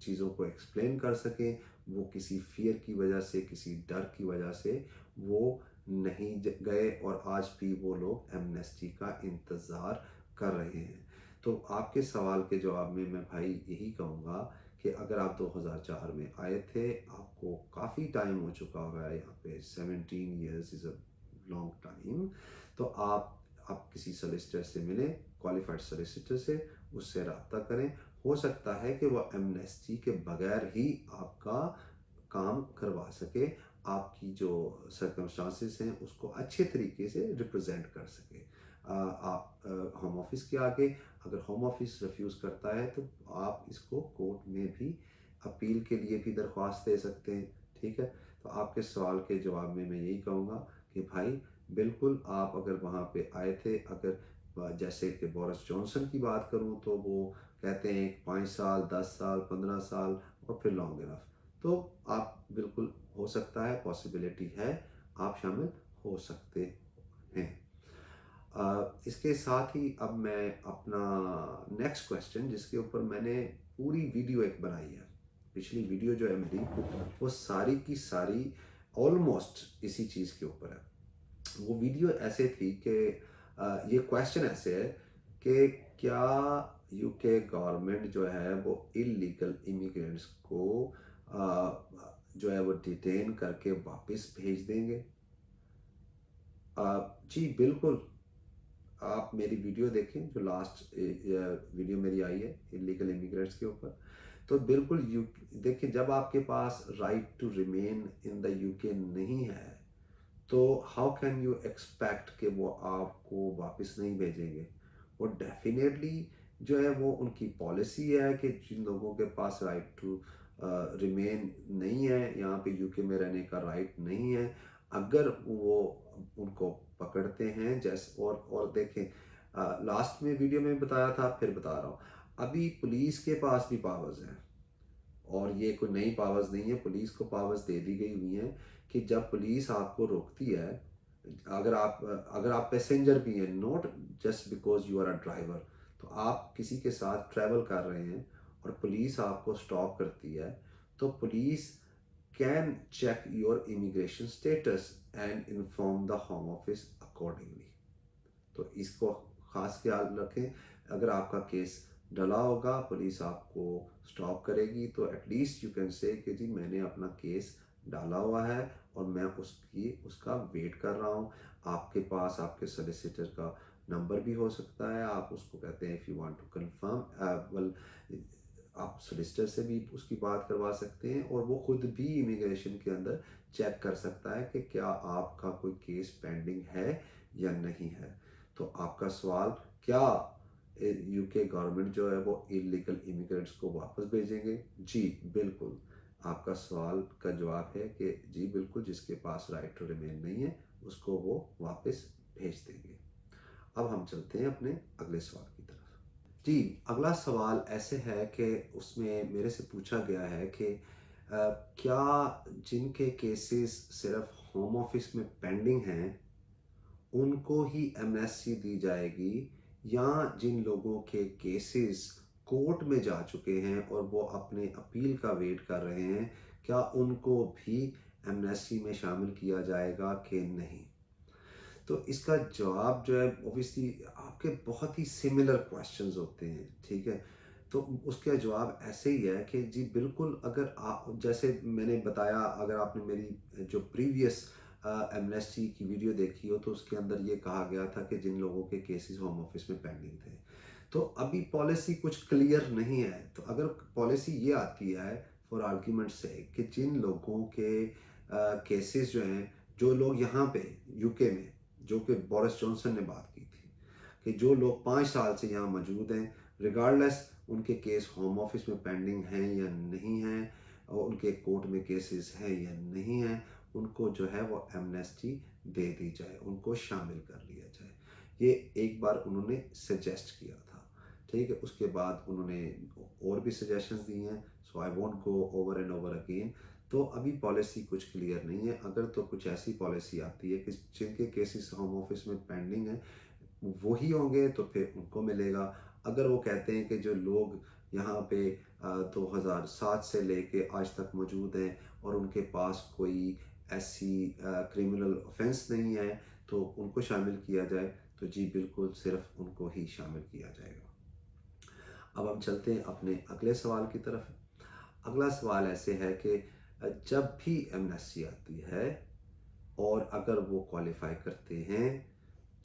चीज़ों को एक्सप्लेन कर सकें, वो किसी फियर की वजह से, किसी डर की वजह से वो नहीं गए, और आज भी वो लोग एमनेस्टी का इंतज़ार कर रहे हैं। तो आपके सवाल के जवाब में मैं भाई यही कहूँगा कि अगर आप 2004 में आए थे, आपको काफ़ी टाइम हो चुका होगा यहाँ पे, 17 years is a long time. तो आप किसी सॉलिसिटर से मिलें, क्वालिफाइड सॉलिसिटर से, उससे रब्ता करें। हो सकता है कि वो एमनेस्टी के बगैर ही आपका काम करवा सके, आपकी जो सर्कमस्टांसेस हैं उसको अच्छे तरीके से रिप्रेजेंट कर सके। आप होम ऑफिस के आगे, अगर होम ऑफिस रिफ्यूज़ करता है तो आप इसको कोर्ट में भी अपील के लिए भी दरख्वास्त दे सकते हैं। ठीक है, तो आपके सवाल के जवाब में मैं यही कहूँगा कि भाई बिल्कुल, आप अगर वहाँ पे आए थे, अगर जैसे कि बोरिस जॉनसन की बात करूँ तो वो कहते हैं 5 साल, 10 साल, 15 साल और फिर लॉन्ग इनफ, तो आप बिल्कुल, हो सकता है, पॉसिबिलिटी है, आप शामिल हो सकते हैं। इसके साथ ही अब मैं अपना नेक्स्ट क्वेश्चन, जिसके ऊपर मैंने पूरी वीडियो एक बनाई है, पिछली वीडियो जो है मेरी, वो सारी की सारी ऑलमोस्ट इसी चीज़ के ऊपर है। वो वीडियो ऐसे थी कि ये क्वेश्चन ऐसे है कि क्या यूके गवर्नमेंट जो है वो इलीगल इमिग्रेंट्स को जो है वो डिटेन करके वापस भेज देंगे? जी बिल्कुल, आप मेरी वीडियो देखें जो लास्ट वीडियो मेरी आई है इलीगल इमिग्रेंट्स के ऊपर, तो बिल्कुल यू देखिए, जब आपके पास right to remain in the UK नहीं है, तो हाउ कैन यू एक्सपेक्ट कि वो आपको वापस नहीं भेजेंगे? वो डेफिनेटली जो है वो उनकी पॉलिसी है कि जिन लोगों के पास राइट टू रिमेन नहीं है, यहाँ पे यूके में रहने का राइट नहीं है, अगर वो उनको पकड़ते हैं, जैसे और देखें, लास्ट में वीडियो में बताया था, फिर बता रहा हूँ, अभी पुलिस के पास भी पावर्स हैं, और ये कोई नई पावर्स नहीं है, पुलिस को पावर्स दे दी गई हुई हैं कि जब पुलिस आपको रोकती है, अगर आप पैसेंजर भी हैं, not just because you are a driver, तो आप किसी के साथ ट्रैवल कर रहे हैं और पुलिस आपको स्टॉप करती है, तो police can check your immigration status and inform the home office accordingly. तो इसको ख़ास ख्याल रखें, अगर आपका केस डला होगा, पुलिस आपको स्टॉप करेगी, तो एटलीस्ट यू कैन से कि जी मैंने अपना केस डाला हुआ है और मैं उसका वेट कर रहा हूँ। आपके पास आपके सॉलिसिटर का नंबर भी हो सकता है, आप उसको कहते हैं if you want to confirm, well, आप सोलिसिटर से भी उसकी बात करवा सकते हैं, और वो खुद भी इमिग्रेशन के अंदर चेक कर सकता है कि क्या आपका कोई केस पेंडिंग है या नहीं है। तो आपका सवाल, क्या यूके गवर्नमेंट जो है वो इलीगल इमिग्रेंट्स को वापस भेजेंगे? जी बिल्कुल, आपका सवाल का जवाब है कि जी बिल्कुल, जिसके पास राइट टू रिमेन नहीं है उसको वो वापस भेज देंगे। अब हम चलते हैं अपने अगले सवाल की तरफ। जी, अगला सवाल ऐसे है कि उसमें मेरे से पूछा गया है कि क्या जिनके केसेस सिर्फ होम ऑफिस में पेंडिंग हैं उनको ही एमनेस्टी दी जाएगी, या जिन लोगों के केसेस कोर्ट में जा चुके हैं और वो अपने अपील का वेट कर रहे हैं, क्या उनको भी एमनेस्टी में शामिल किया जाएगा कि नहीं? तो इसका जवाब जो है, ऑब्वियसली आपके बहुत ही सिमिलर क्वेश्चंस होते हैं, ठीक है, तो उसका जवाब ऐसे ही है कि जी बिल्कुल, अगर आप, जैसे मैंने बताया, अगर आपने मेरी जो प्रीवियस एमनेस्टी की वीडियो देखी हो तो उसके अंदर ये कहा गया था कि जिन लोगों के केसेस होम ऑफिस में पेंडिंग थे, तो अभी पॉलिसी कुछ क्लियर नहीं है। तो अगर पॉलिसी ये आती है फॉर आर्ग्यूमेंट से कि जिन लोगों के केसेस जो हैं, जो लोग यहाँ पे यूके में, जो कि बोरिस जॉनसन ने बात की थी कि जो लोग 5 साल से यहाँ मौजूद हैं, रिगार्डलेस उनके केस होम ऑफिस में पेंडिंग हैं या नहीं हैं, और उनके कोर्ट में केसेस हैं या नहीं हैं, उनको जो है वो एमनेस्टी दे दी जाए, उनको शामिल कर लिया जाए। ये एक बार उन्होंने सजेस्ट किया था, ठीक है, उसके बाद उन्होंने और भी सजेशंस दी हैं, so I won't go over and over again. तो अभी पॉलिसी कुछ क्लियर नहीं है, अगर तो कुछ ऐसी पॉलिसी आती है कि जिनके केसेस होम ऑफिस में पेंडिंग है वही होंगे तो फिर उनको मिलेगा। अगर वो कहते हैं कि जो लोग यहाँ पे 2007 से लेके आज तक मौजूद हैं और उनके पास कोई ऐसी क्रिमिनल ऑफेंस नहीं है तो उनको शामिल किया जाए, तो जी बिल्कुल, सिर्फ उनको ही शामिल किया जाएगा। अब हम चलते हैं अपने अगले सवाल की तरफ। अगला सवाल ऐसे है कि जब भी एमनेस्टी आती है और अगर वो क्वालिफाई करते हैं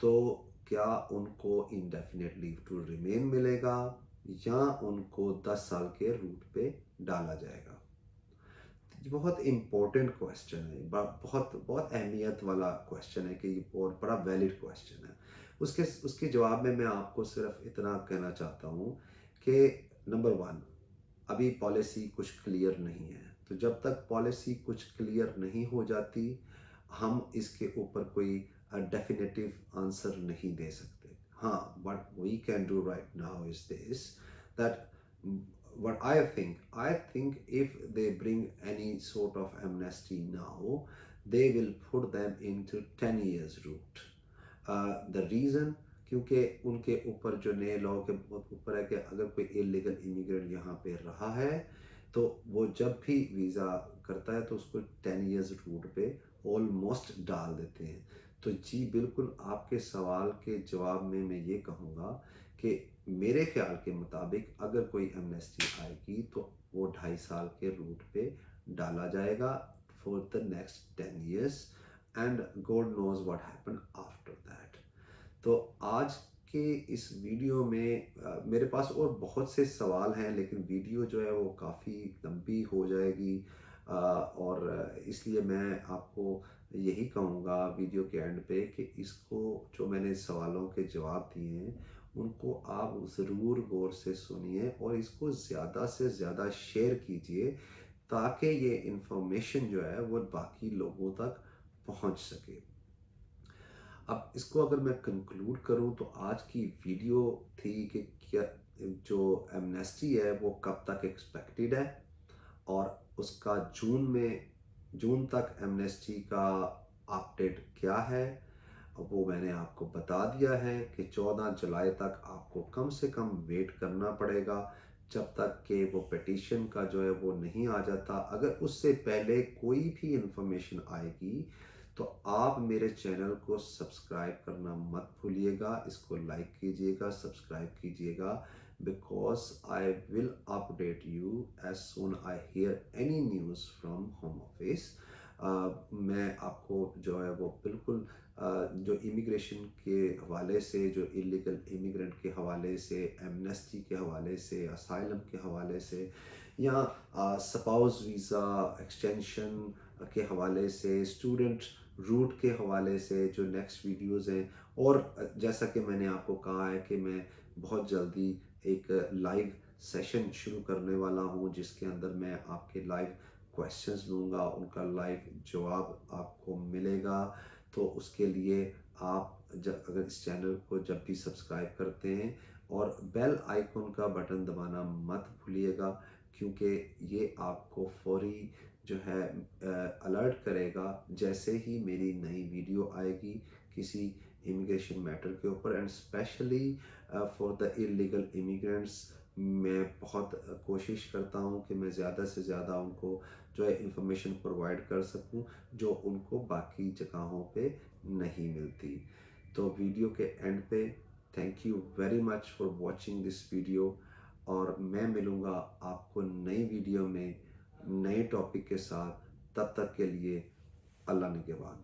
तो क्या उनको इंडेफिनिट लीव टू रिमेन मिलेगा या उनको 10 साल के रूट पे डाला जाएगा। ये बहुत इम्पोर्टेंट क्वेश्चन है, बहुत बहुत अहमियत वाला क्वेश्चन है कि ये बहुत बड़ा वैलिड क्वेश्चन है। उसके उसके जवाब में मैं आपको सिर्फ इतना कहना चाहता हूँ कि नंबर वन, अभी पॉलिसी कुछ क्लियर नहीं है, तो जब तक पॉलिसी कुछ क्लियर नहीं हो जाती हम इसके ऊपर कोई डेफिनेटिव आंसर नहीं दे सकते। हाँ, what we can do right now is this, that what I think if they bring any sort of amnesty now, they will put them into 10 years route. The reason, क्योंकि उनके ऊपर जो नए law के ऊपर है कि अगर कोई इलीगल इमिग्रेंट यहाँ पे रहा है तो वो जब भी वीज़ा करता है तो उसको 10 इयर्स रूट पे ऑलमोस्ट डाल देते हैं। तो जी बिल्कुल, आपके सवाल के जवाब में मैं ये कहूँगा कि मेरे ख्याल के मुताबिक अगर कोई एमनेस्टी आएगी तो वो 2.5 साल के रूट पे डाला जाएगा for the next 10 years, and God knows what happen after that. तो आज के इस वीडियो में मेरे पास और बहुत से सवाल हैं लेकिन वीडियो जो है वो काफ़ी लंबी हो जाएगी, और इसलिए मैं आपको यही कहूँगा वीडियो के एंड पे कि इसको, जो मैंने सवालों के जवाब दिए हैं उनको आप ज़रूर गौर से सुनिए और इसको ज़्यादा से ज़्यादा शेयर कीजिए ताकि ये इन्फॉर्मेशन जो है वो बाकी लोगों तक पहुंच सके। अब इसको अगर मैं कंक्लूड करूं तो आज की वीडियो थी कि क्या जो एमनेस्टी है वो कब तक एक्सपेक्टेड है और उसका जून तक एमनेस्टी का अपडेट क्या है वो मैंने आपको बता दिया है कि 14 जुलाई तक आपको कम से कम वेट करना पड़ेगा जब तक कि वो पिटीशन का जो है वो नहीं आ जाता। अगर उससे पहले कोई भी इंफॉर्मेशन आएगी तो आप मेरे चैनल को सब्सक्राइब करना मत भूलिएगा, इसको लाइक कीजिएगा, सब्सक्राइब कीजिएगा, because I will update you as soon I hear any news from home office. मैं आपको जो है वो बिल्कुल जो इमिग्रेशन के हवाले से, जो इलीगल इमिग्रेंट के हवाले से, एमनेस्टी के हवाले से, असाइलम के हवाले से, या स्पाउस वीज़ा एक्सटेंशन के हवाले से, स्टूडेंट रूट के हवाले से जो नेक्स्ट वीडियोस हैं, और जैसा कि मैंने आपको कहा है कि मैं बहुत जल्दी एक लाइव सेशन शुरू करने वाला हूं जिसके अंदर मैं आपके लाइव क्वेश्चंस लूँगा, उनका लाइव जवाब आपको मिलेगा। तो उसके लिए आप जब अगर इस चैनल को जब भी सब्सक्राइब करते हैं और बेल आइकन का बटन दबाना मत भूलिएगा, क्योंकि ये आपको फौरी जो है अलर्ट करेगा जैसे ही मेरी नई वीडियो आएगी किसी इमिग्रेशन मैटर के ऊपर, and specially for the illegal immigrants. मैं बहुत कोशिश करता हूँ कि मैं ज़्यादा से ज़्यादा उनको जो है इंफॉर्मेशन प्रोवाइड कर सकूँ जो उनको बाकी जगहों पे नहीं मिलती। तो वीडियो के एंड पे thank you very much for watching this video, और मैं मिलूँगा आपको नई वीडियो में नए टॉपिक के साथ। तब तक के लिए अल्लाह निगहबान।